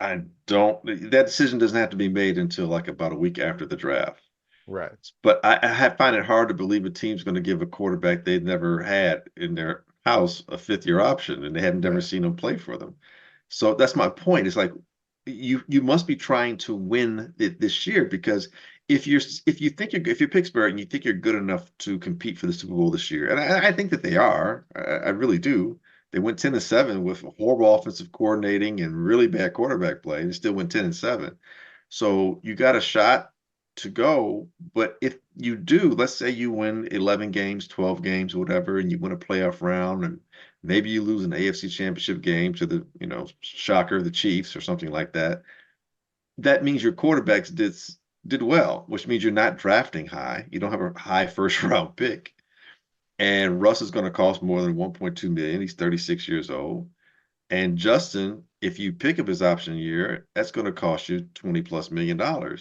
I don't. That decision doesn't have to be made until like about a week after the draft. Right. But I find it hard to believe a team's going to give a quarterback they've never had in their house a 5th year option, and they haven't never Right. seen him play for them. So that's my point. It's like you must be trying to win it this year because if you're Pittsburgh and you think you're good enough to compete for the Super Bowl this year, and I think that they are, I really do. They went 10-7 with horrible offensive coordinating and really bad quarterback play, and they still went 10-7. So you got a shot to go. But if you do, let's say you win 11 games, 12 games, whatever, and you win a playoff round, and maybe you lose an AFC championship game to the, shocker, the Chiefs or something like that. That means your quarterbacks did well, which means you're not drafting high. You don't have a high first round pick. And Russ is going to cost more than 1.2 million. He's 36 years old. And Justin, if you pick up his option year, that's going to cost you 20 plus $1 million.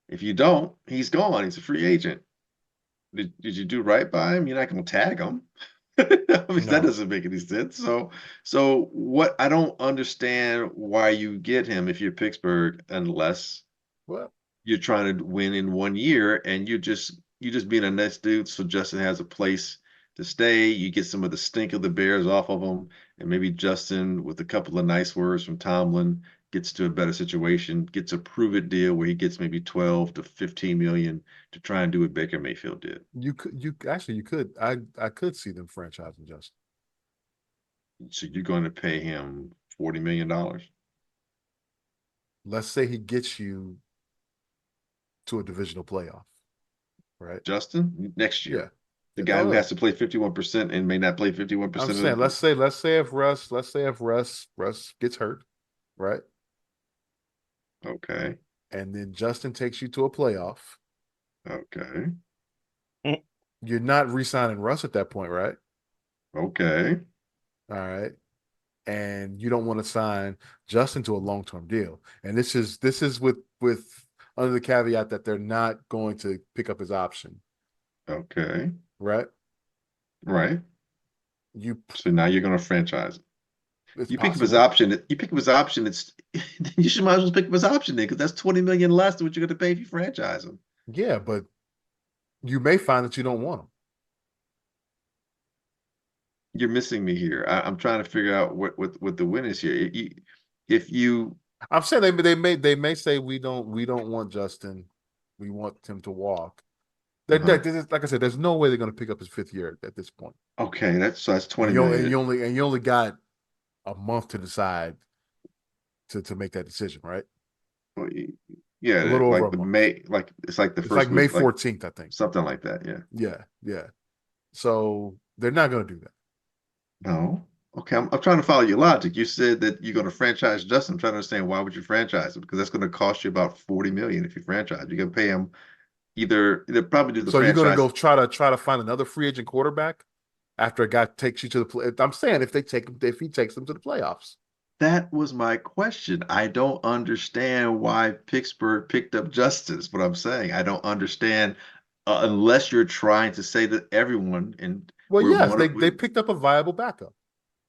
If you don't, he's gone. He's a free agent. Did you do right by him? You're not going to tag him. I mean, that No. doesn't make any sense. So what I don't understand why you get him if you're Pittsburgh unless Well, you're trying to win in 1 year and you just being a nice dude so Justin has a place to stay. You get some of the stink of the Bears off of him, and maybe Justin, with a couple of nice words from Tomlin, gets to a better situation, gets a prove it deal where he gets maybe 12 to 15 million to try and do what Baker Mayfield did. I could see them franchising Justin. So you're going to pay him $40 million. Let's say he gets you to a divisional playoff, right? Justin next Yeah. year. The guy Oh who no. has to play 51% and may not play I'm 51% of saying the let's say if Russ gets hurt, right? Okay. And then Justin takes you to a playoff. Okay. You're not re-signing Russ at that point, right? Okay. All right. And you don't want to sign Justin to a long-term deal. And this is with under the caveat that they're not going to pick up his option, Okay. right? Right. You So now you're going to franchise it. It's You pick up his possible. option. You pick up his option. It's you should might as well pick up his option then, because that's 20 million less than what you're going to pay if you franchise him. Yeah, but you may find that you don't want him. You're missing me here. I'm trying to figure out what the win is here. If you I'm saying they may say we don't want Justin. We want him to walk. uh Like I said, there's no way they're going to pick up his fifth year at this point. okay, that's And 20 you and million. you only got a month to decide to make that decision, right? Well, yeah, A little over like a the month. May, like it's like the It's like first May week, like 14th, I think. something like that. Yeah. Yeah, yeah. So they're not going to do that. No. Okay, I'm trying to follow your logic. You said that you're going to franchise Justin. I'm trying to understand, why would you franchise him? Because that's going to cost you about 40 million if you franchise. You're going to pay him either probably do the So you're going to franchise. go try to find another free agent quarterback after a guy takes you to the play. I'm saying if he takes them to the playoffs. That was my question. I don't understand why Pittsburgh picked up Justin, is what I'm saying. I don't understand, unless you're trying to say that everyone and Well, we yes, want to they picked up a viable backup.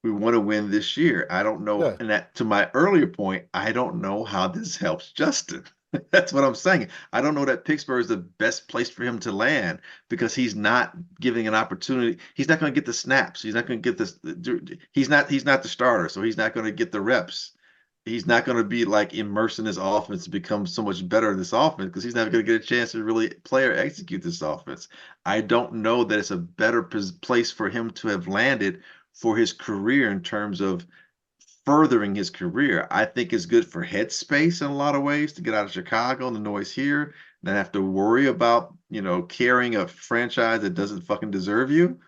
we want to win this year. I don't know. Yeah. And that, to my earlier point, I don't know how this helps Justin. That's what I'm saying. I don't know that Pittsburgh is the best place for him to land, because he's not giving an opportunity. He's not going to get the snaps. He's not going to get this. He's not the starter, so he's not going to get the reps. He's not going to be like immersed in this offense to become so much better in this offense, because he's not going to get a chance to really play or execute this offense. I don't know that it's a better place for him to have landed for his career in terms of furthering his career. I think it's good for headspace in a lot of ways to get out of Chicago and the noise here, not have to worry about, carrying a franchise that doesn't fucking deserve you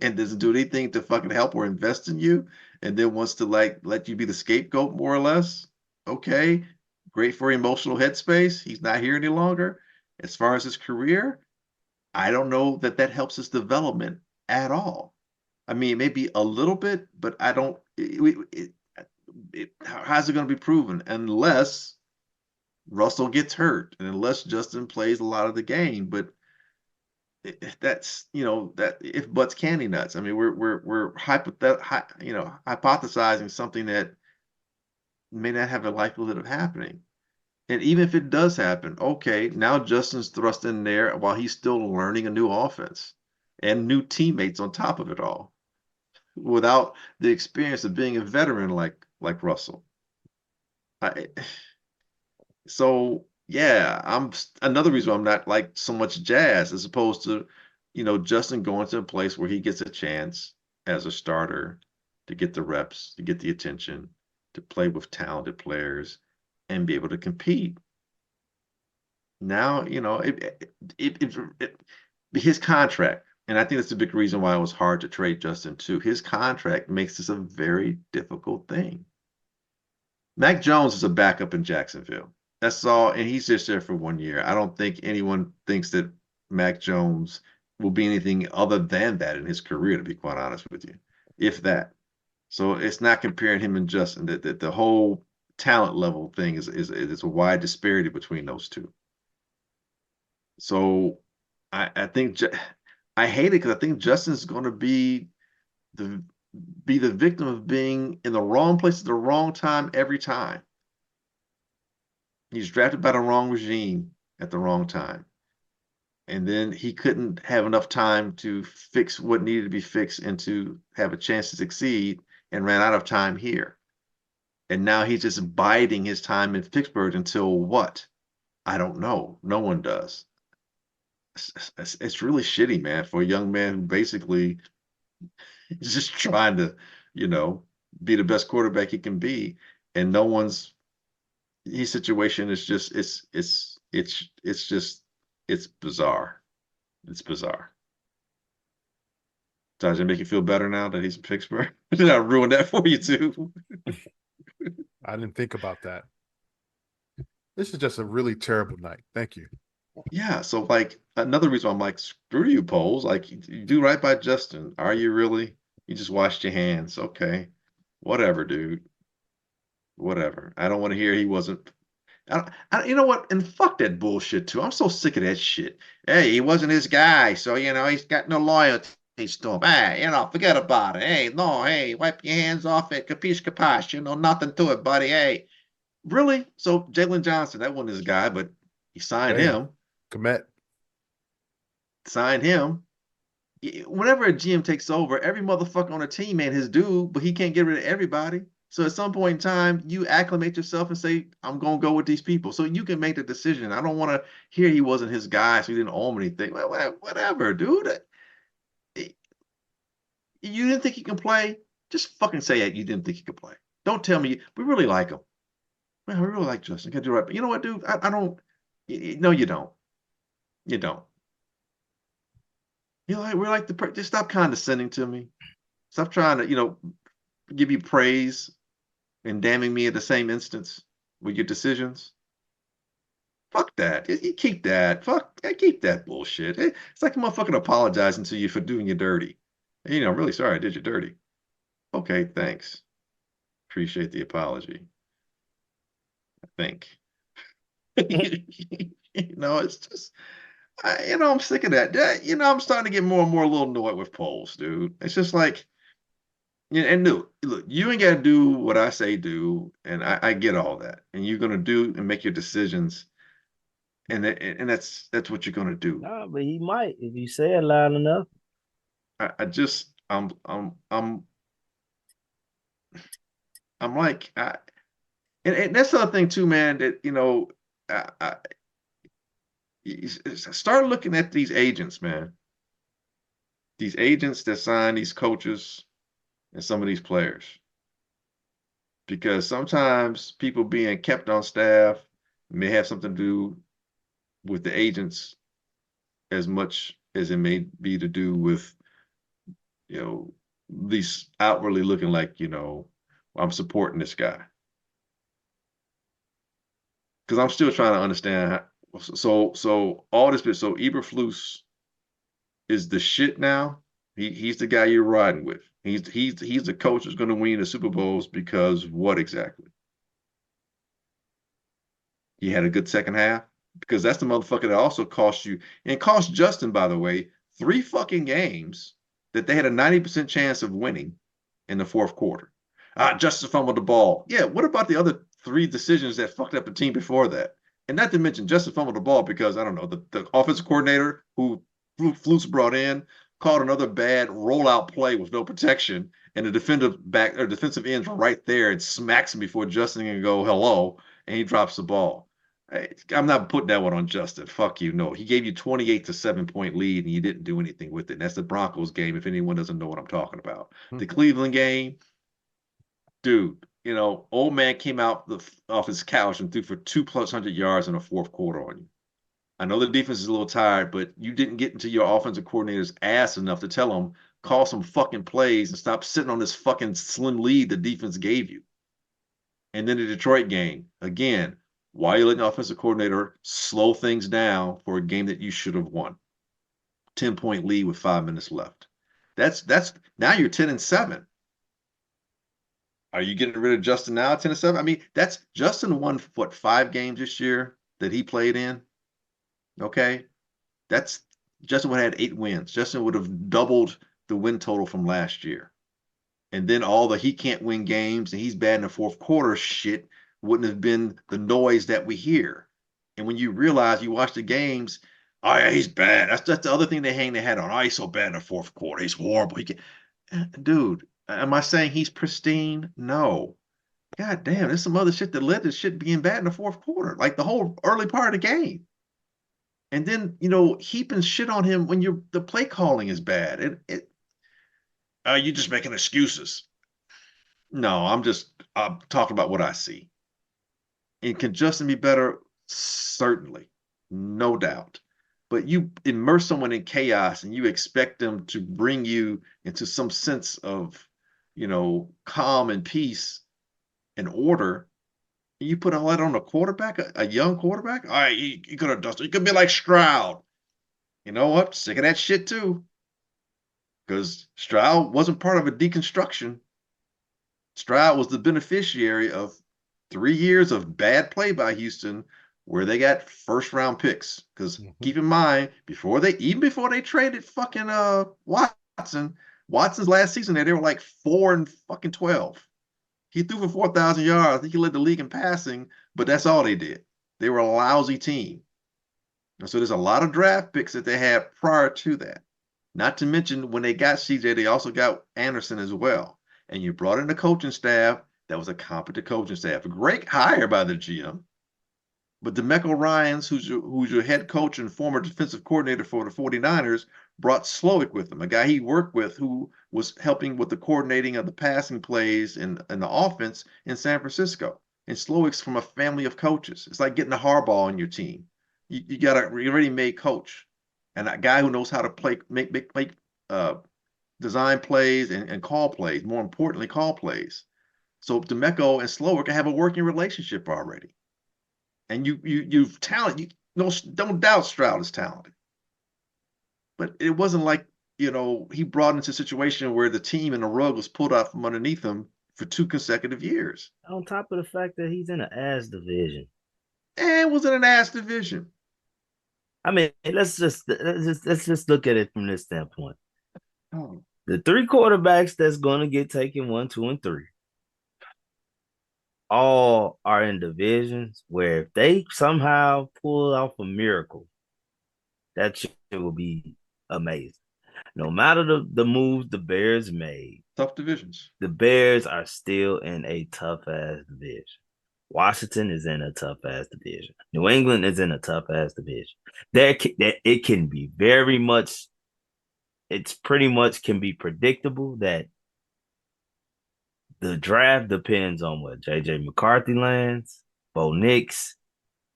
and doesn't do anything to fucking help or invest in you, and then wants to like let you be the scapegoat more or less. Okay, great for emotional headspace. He's not here any longer. As far as his career, I don't know that that helps his development at all. I mean, maybe a little bit, but I don't. How's it going to be proven unless Russell gets hurt and unless Justin plays a lot of the game? But that's that if butts candy nuts. I mean, we're hypothesizing something that may not have a likelihood of happening. And even if it does happen, okay, now Justin's thrust in there while he's still learning a new offense and new teammates on top of it all, without the experience of being a veteran like Russell. I, so yeah, I'm another reason why I'm not like so much jazz, as opposed to, Justin going to a place where he gets a chance as a starter to get the reps, to get the attention, to play with talented players and be able to compete. Now, his contract, and I think that's a big reason why it was hard to trade Justin too. His contract makes this a very difficult thing. Mac Jones is a backup in Jacksonville. That's all, and he's just there for 1 year. I don't think anyone thinks that Mac Jones will be anything other than that in his career, to be quite honest with you, if that. So it's not comparing him and Justin. That the whole talent level thing is a wide disparity between those two. So I think I hate it, because I think Justin's going to the be the victim of being in the wrong place at the wrong time every time. He's drafted by the wrong regime at the wrong time. And then he couldn't have enough time to fix what needed to be fixed and to have a chance to succeed, and ran out of time here. And now he's just biding his time in Pittsburgh until what? I don't know. No one does. It's really shitty, man, for a young man who basically is just trying to, you know, be the best quarterback he can be. And no one's his situation is just it's just it's bizarre. It's bizarre. Does it make you feel better now that he's in Pittsburgh? Did I ruin that for you too? I didn't think about that. This is just a really terrible night. Thank you. Yeah, so like another reason I'm like, screw you, Poles. Like you do right by Justin. Are you really? You just washed your hands. Okay. Whatever, dude. Whatever. I don't want to hear he wasn't. You know what? And fuck that bullshit too. I'm so sick of that shit. Hey, he wasn't his guy, so he's got no loyalty. Storm. Hey, forget about it. Hey, no, hey, wipe your hands off it. Capiche, capash. Nothing to it, buddy. Hey, really? So Jalen Johnson, that wasn't his guy, but he signed Hey, him. Komet. Signed him. Whenever a GM takes over, every motherfucker on a team ain't his dude, but he can't get rid of everybody. So at some point in time, you acclimate yourself and say, I'm going to go with these people. So you can make the decision. I don't want to hear he wasn't his guy, so he didn't own anything. Well, whatever, dude. You didn't think he can play? Just fucking say it. You didn't think he could play. Don't tell me we really like him. Man, we really like Justin. Can do right. But you know what, dude? I don't. No, you don't. You don't. We're like just stop condescending to me. Stop trying to, give you praise and damning me at the same instance with your decisions. Fuck that. You keep that. Fuck. Keep that bullshit. It's like a motherfucking apologizing to you for doing you dirty. I'm really sorry I did you dirty. Okay, thanks. Appreciate the apology. I think. It's just, I'm sick of that. I'm starting to get more and more a little annoyed with polls, dude. It's just like, and look, you ain't got to do what I say do, and I get all that. And you're gonna do and make your decisions, and that's what you're gonna do. Nah, but he might if you say it loud enough. I just I'm like and that's the other thing too, man. That start looking at these agents, man. These agents that sign these coaches and some of these players. Because sometimes people being kept on staff may have something to do with the agents as much as it may be to do with, these outwardly looking like, I'm supporting this guy. Because I'm still trying to understand so all this bit, so Eberflus is the shit now. He's the guy you're riding with. He's the coach who's going to win the Super Bowls because what exactly? He had a good second half because that's the motherfucker that also cost you and cost Justin, by the way, 3 fucking games that they had a 90% chance of winning in the fourth quarter. Justin fumbled the ball. Yeah, what about the other 3 decisions that fucked up the team before that? And not to mention Justin fumbled the ball because I don't know the offensive coordinator who Flus brought in called another bad rollout play with no protection, and the defensive ends were right there and smacks him before Justin can go hello, and he drops the ball. I'm not putting that one on Justin. Fuck you. No, he gave you 28 to 7 point lead, and you didn't do anything with it. And that's the Broncos game. If anyone doesn't know what I'm talking about, the Cleveland game, dude. Old man came out off his couch and threw for 200+ yards in the fourth quarter on you. I know the defense is a little tired, but you didn't get into your offensive coordinator's ass enough to tell him call some fucking plays and stop sitting on this fucking slim lead the defense gave you. And then the Detroit game, again, why are you letting the offensive coordinator slow things down for a game that you should have won? 10-point lead with 5 minutes left. That's now you're 10-7. Are you getting rid of Justin now, 10-7? I mean, that's Justin won 5 games this year that he played in. Okay, that's Justin would have had 8 wins. Justin would have doubled the win total from last year. And then all the he can't win games and he's bad in the fourth quarter shit wouldn't have been the noise that we hear. And when you realize you watch the games, oh yeah, he's bad. That's the other thing they hang their hat on. Oh, he's so bad in the fourth quarter. He's horrible. Dude, am I saying he's pristine? No. God damn, there's some other shit that led to shit being bad in the fourth quarter, like the whole early part of the game. And then, heaping shit on him when the play calling is bad. You're just making excuses. No, I'm talking about what I see. And can Justin be better? Certainly. No doubt. But you immerse someone in chaos and you expect them to bring you into some sense of, calm and peace and order. You put all that on a quarterback, a young quarterback? All right, you could have dusted. You could be like Stroud. You know what? Sick of that shit too. Because Stroud wasn't part of a deconstruction. Stroud was the beneficiary of 3 years of bad play by Houston where they got first-round picks. Because keep in mind, before they traded fucking Watt, Watson's last season they were like 4-12. He threw for 4,000 yards. I think he led the league in passing, but that's all they did. They were a lousy team. And so there's a lot of draft picks that they had prior to that. Not to mention when they got CJ, they also got Anderson as well. And you brought in a coaching staff that was a competent coaching staff. A great hire by the GM. But DeMeco Ryans, who's your head coach and former defensive coordinator for the 49ers, brought Slowick with him, a guy he worked with who was helping with the coordinating of the passing plays and the offense in San Francisco. And Slowick's from a family of coaches. It's like getting a Harbaugh on your team. You got a ready-made coach and a guy who knows how to make design plays and call plays. More importantly, call plays. So DeMeco and Slowick have a working relationship already. And you've talent. Don't doubt Stroud is talented, but it wasn't like he brought into a situation where the team and the rug was pulled out from underneath him for 2 consecutive years. On top of the fact that he's in an ass division, and was in an ass division. I mean, let's just look at it from this standpoint. Oh. The 3 quarterbacks that's going to get taken 1, 2, and 3 all are in divisions where if they somehow pull off a miracle, that shit will be amazing. No matter the moves the Bears made, tough divisions. The Bears are still in a tough ass division. Washington is in a tough ass division. New England is in a tough ass division. It can be very much. It's pretty much can be predictable that the draft depends on what JJ McCarthy lands, Bo Nix,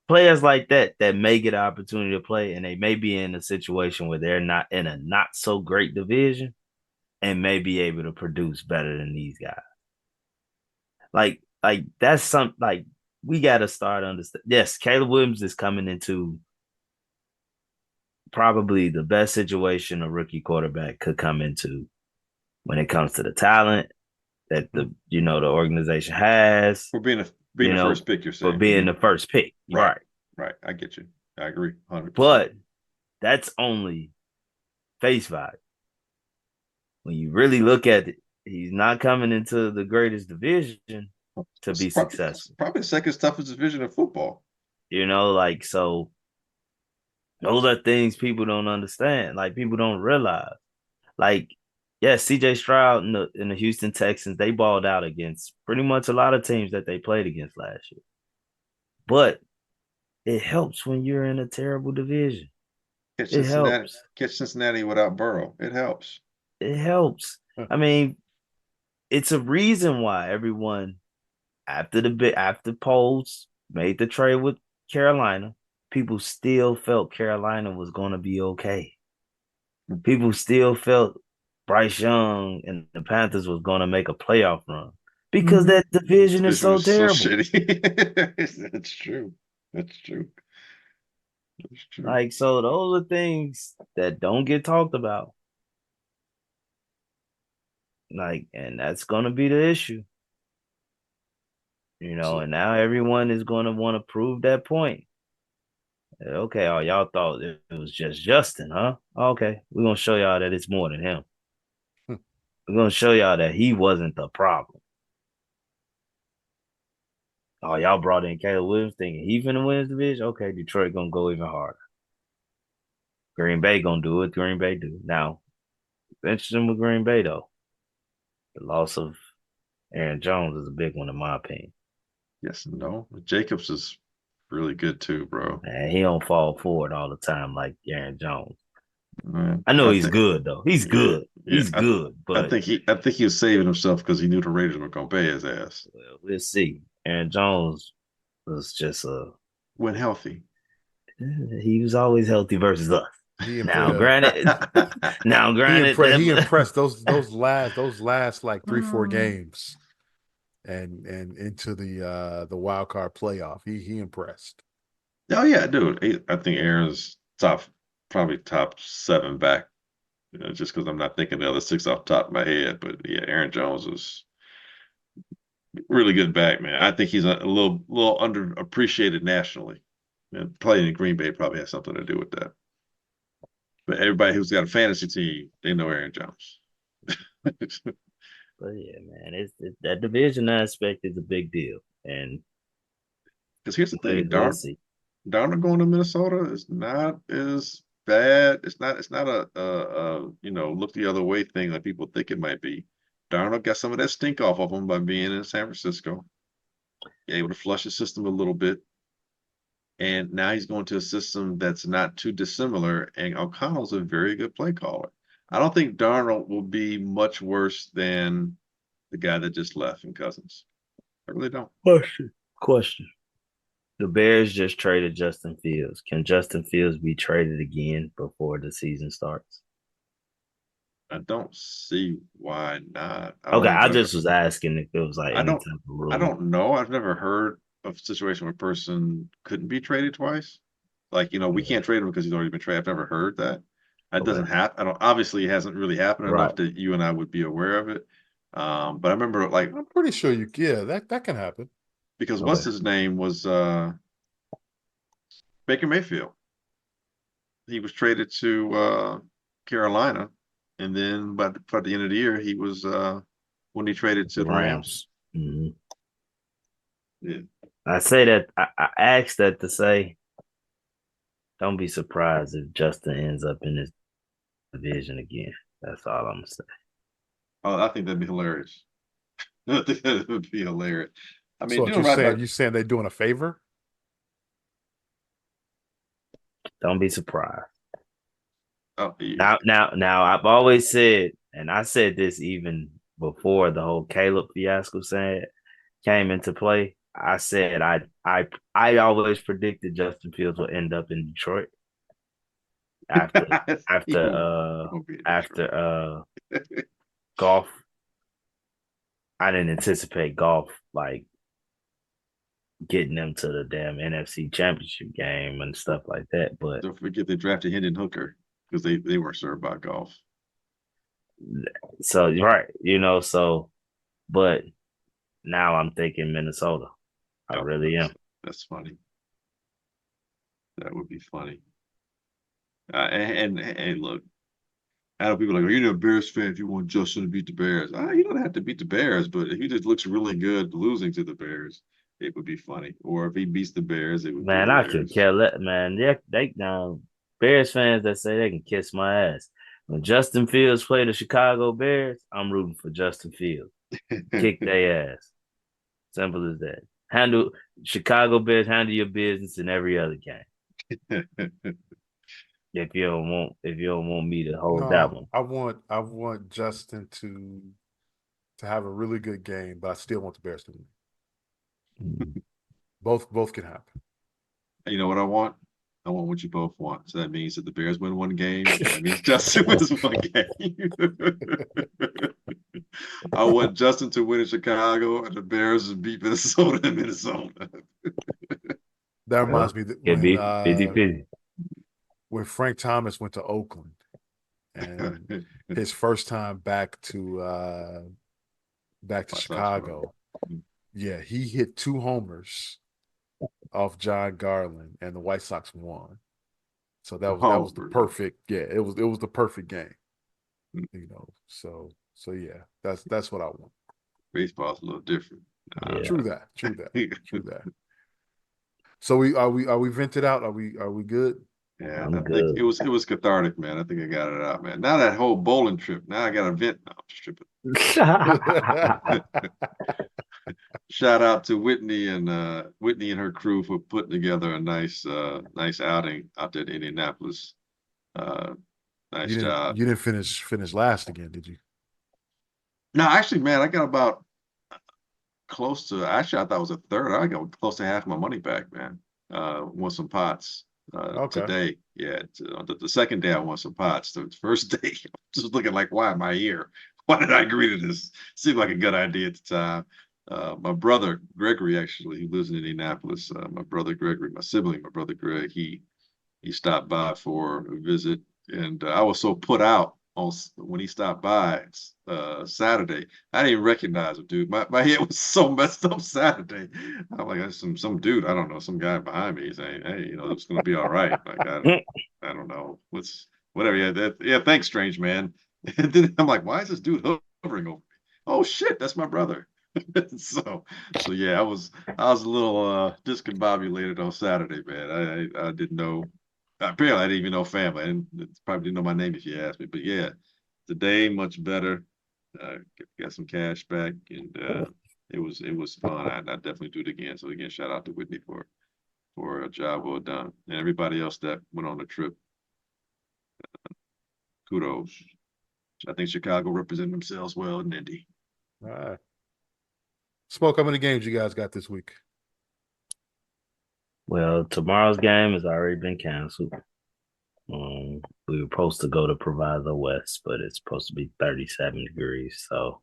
players like that may get an opportunity to play, and they may be in a situation where they're not in a not so great division and may be able to produce better than these guys. Like that's something like we got to start understand. Yes, Caleb Williams is coming into probably the best situation a rookie quarterback could come into when it comes to the talent that the organization has. For being the first pick, you're saying. For being the first pick. Right. Right. I get you. I agree 100%. But that's only face value. When you really look at it, he's not coming into the greatest division to be successful. Probably the second toughest division of football. So those are things people don't understand. Like, people don't realize. Like, yes, CJ Stroud in the Houston Texans, they balled out against pretty much a lot of teams that they played against last year. But it helps when you're in a terrible division. It helps. Catch Cincinnati without Burrow. It helps. It helps. I mean, it's a reason why everyone after polls made the trade with Carolina, people still felt Carolina was going to be okay. People still felt Bryce Young and the Panthers was going to make a playoff run because that division is so terrible. So shitty. That's true. That's true. Like, so those are things that don't get talked about. Like, and that's going to be the issue. And now everyone is going to want to prove that point. Okay, y'all thought it was just Justin, huh? Okay, we're going to show y'all that it's more than him. We're going to show y'all that he wasn't the problem. Oh, y'all brought in Caleb Williams thinking he finna win his division? Okay, Detroit going to go even harder. Green Bay going to do what Green Bay do. Now, interesting with Green Bay, though. The loss of Aaron Jones is a big one in my opinion. Yes and no. Jacobs is really good too, bro. Man, he don't fall forward all the time like Aaron Jones. Man, I know he's good though. He's good. He's good. But I think he was saving himself because he knew the Raiders were gonna pay his ass. Well, we'll see. Aaron Jones was just when healthy. He was always healthy versus us. Granted, he impressed those last like 3-4 games, and into the wild card playoff. He impressed. Oh yeah, dude. I think Aaron's probably top 7 back. Just because I'm not thinking the other 6 off the top of my head, but yeah, Aaron Jones was really good back, man. I think he's a little underappreciated nationally, and playing in Green Bay probably has something to do with that. But everybody who's got a fantasy team, they know Aaron Jones. But yeah, man, it's that division aspect is a big deal, and Because here's the thing, we'll see. Darnold going to Minnesota is not as bad. It's not a look the other way thing like people think it might be. Darnold got some of that stink off of him by being in San Francisco. Able to flush the system a little bit. And now he's going to a system that's not too dissimilar. And O'Connell's a very good play caller. I don't think Darnold will be much worse than the guy that just left in Cousins. I really don't. Question. The Bears just traded Justin Fields. Can Justin Fields be traded again before the season starts? I don't see why not. I don't Okay, think I Justin. just was asking if it was like I any don't. type of I rule. don't know. I've never heard of a situation where a person couldn't be traded twice. Like, we Yeah. can't trade him because he's already been traded. I've never heard that. That Okay. doesn't happen. I don't. Obviously, it hasn't really happened Right. enough that you and I would be aware of it. But I remember like I'm pretty sure that can happen. because what's Okay. his name was Baker Mayfield. He was traded to Carolina, and then by the end of the year, he was when he traded The to the Rams. Rams. Mm-hmm. Yeah. I say that I asked that to say, don't be surprised if Justin ends up in this division again. That's all I'm gonna say. Oh, I think that'd be hilarious. I think that would be hilarious. I So mean, what doing right by you saying they're doing a favor? Don't be surprised. oh, Now, I've always said, and I said this even before the whole Caleb fiasco came into play. I said I always predicted Justin Fields would end up in Detroit after he after won't, he uh won't be in after Detroit. golf. I didn't anticipate golf like getting them to the damn NFC Championship game and stuff like that. But Don't forget they drafted Hendon Hooker because they weren't served by golf. so right, but now I'm thinking Minnesota. I Oh, really am. that's funny. That would be funny. And look, I know people are like, oh, you're a Bears fan if you want Justin to beat the Bears. He don't have to beat the Bears, but if he just looks really good losing to the Bears, it would be funny. Or if he beats the Bears, it would be Man, I could hilarious. care less. Man, they now Bears fans that say they can kiss my ass. When Justin Fields play the Chicago Bears, I'm rooting for Justin Fields. Kick their ass. Simple as that. Handle Chicago Bears. Handle your business in every other game. If you don't want me to hold that No, one. I want Justin to have a really good game, but I still want the Bears to win. Mm. Both can happen. You know what I want? I want what you both want. So that means that the Bears win one game, and that means Justin wins one game. I want Justin to win in Chicago, and the Bears to beat Minnesota in Minnesota. That reminds me that Could be 50-50. when Frank Thomas went to Oakland and his first time back to Chicago. Yeah, he hit 2 homers off John Garland, and the White Sox won. So that was the perfect. Yeah, it was the perfect game. So yeah, that's what I want. Baseball's a little different. Yeah. True that. So we vented out? Are we good? Yeah, I'm I think good. it was cathartic, man. I think I got it out, man. Now that whole bowling trip, now I got a vent. No, I'm just tripping. Shout out to Whitney and her crew for putting together a nice outing out there in Indianapolis. Nice job. You didn't finish last again, did you? No, actually, man, I got about close to. Actually, I thought it was a third. I got close to half my money back, man. Won some pots Okay. today. Yeah, the second day I won some pots. The first day, I was just looking like, why am I here? Why did I agree to this? Seemed like a good idea at the time. My brother Gregory, actually, who lives in Indianapolis. My brother Gregory, my sibling, my brother Greg, he stopped by for a visit, and I was so put out when he stopped by Saturday. I didn't even recognize him, dude. My head was so messed up Saturday. I'm like, that's some dude, I don't know, some guy behind me saying, hey, it's gonna be all right. Like I don't know what's whatever. Yeah, thanks, strange man. And then I'm like, why is this dude hovering over me? Oh shit, that's my brother. so yeah, I was a little discombobulated on Saturday, man. I didn't know. Apparently, I didn't even know family, and probably didn't know my name if you asked me. But yeah, today much better. Got some cash back, and it was fun. I definitely do it again. So again, shout out to Whitney for a job well done, and everybody else that went on the trip. Kudos. I think Chicago represented themselves well in Indy. All right. Smoke, how many games you guys got this week? Well, tomorrow's game has already been canceled. We were supposed to go to Proviso West, but it's supposed to be 37 degrees. So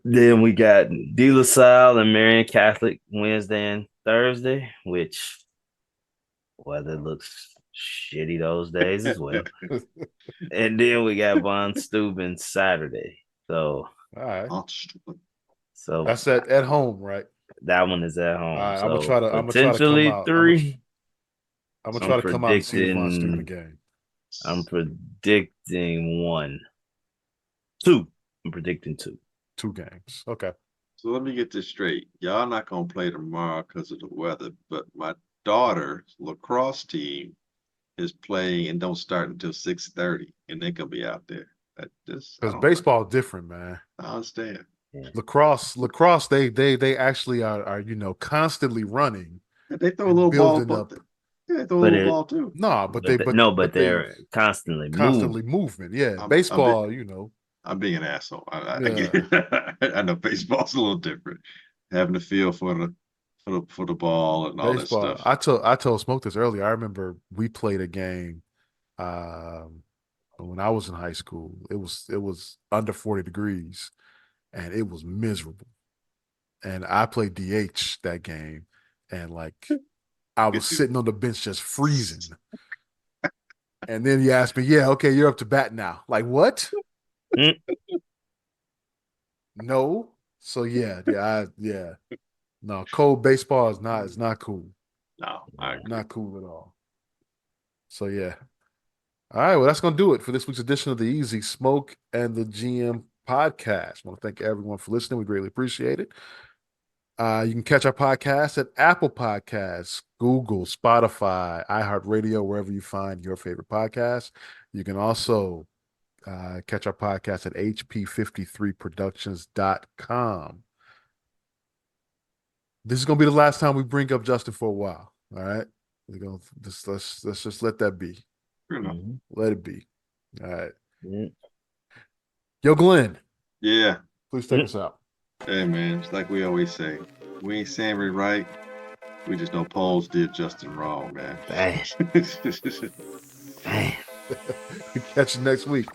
then we got De La Salle and Marian Catholic Wednesday and Thursday, which weather looks shitty those days as well. And then we got Von Steuben Saturday. So All right. So that's at home, right? That one is at home. All right, so I'm gonna try to come out. Three. I'm gonna try to come out and see the Von Steuben game. I'm predicting 1. 2. I'm predicting 2. 2 games. Okay. So let me get this straight. Y'all not gonna play tomorrow because of the weather, but my daughter's lacrosse team is playing and don't start until 6:30, and they're gonna be out there. Because baseball is different, man. I understand. Yeah. Lacrosse, they actually are constantly running. They throw a little ball up. Yeah, they throw a little ball too. No, but they're constantly movement. Yeah, baseball, I'm being an asshole. I get it. I know baseball's a little different. Having a feel for the ball and all baseball, that stuff. I told Smoke this earlier. I remember we played a game when I was in high school. It was under 40 degrees and it was miserable. And I played DH that game, and I was sitting on the bench just freezing. And then he asked me, "Yeah, okay, you're up to bat now." Like, what? No. So yeah. No, cold baseball is not cool. No, not cool at all. So yeah. All right, well, that's gonna do it for this week's edition of the Easy Smoke and the GM podcast. I want to thank everyone for listening. We greatly appreciate it. You can catch our podcast at Apple Podcasts, Google, Spotify, iHeartRadio, wherever you find your favorite podcast. You can also catch our podcast at hp53productions.com. This is going to be the last time we bring up Justin for a while. All right. We're going to let's just let that be. Mm-hmm. Let it be. All right. Mm-hmm. Yo, Glenn. Yeah. Please take us out. Hey, man. It's like we always say. We ain't saying we right. We just know Pauls did Justin wrong, man. Dang. Catch you next week.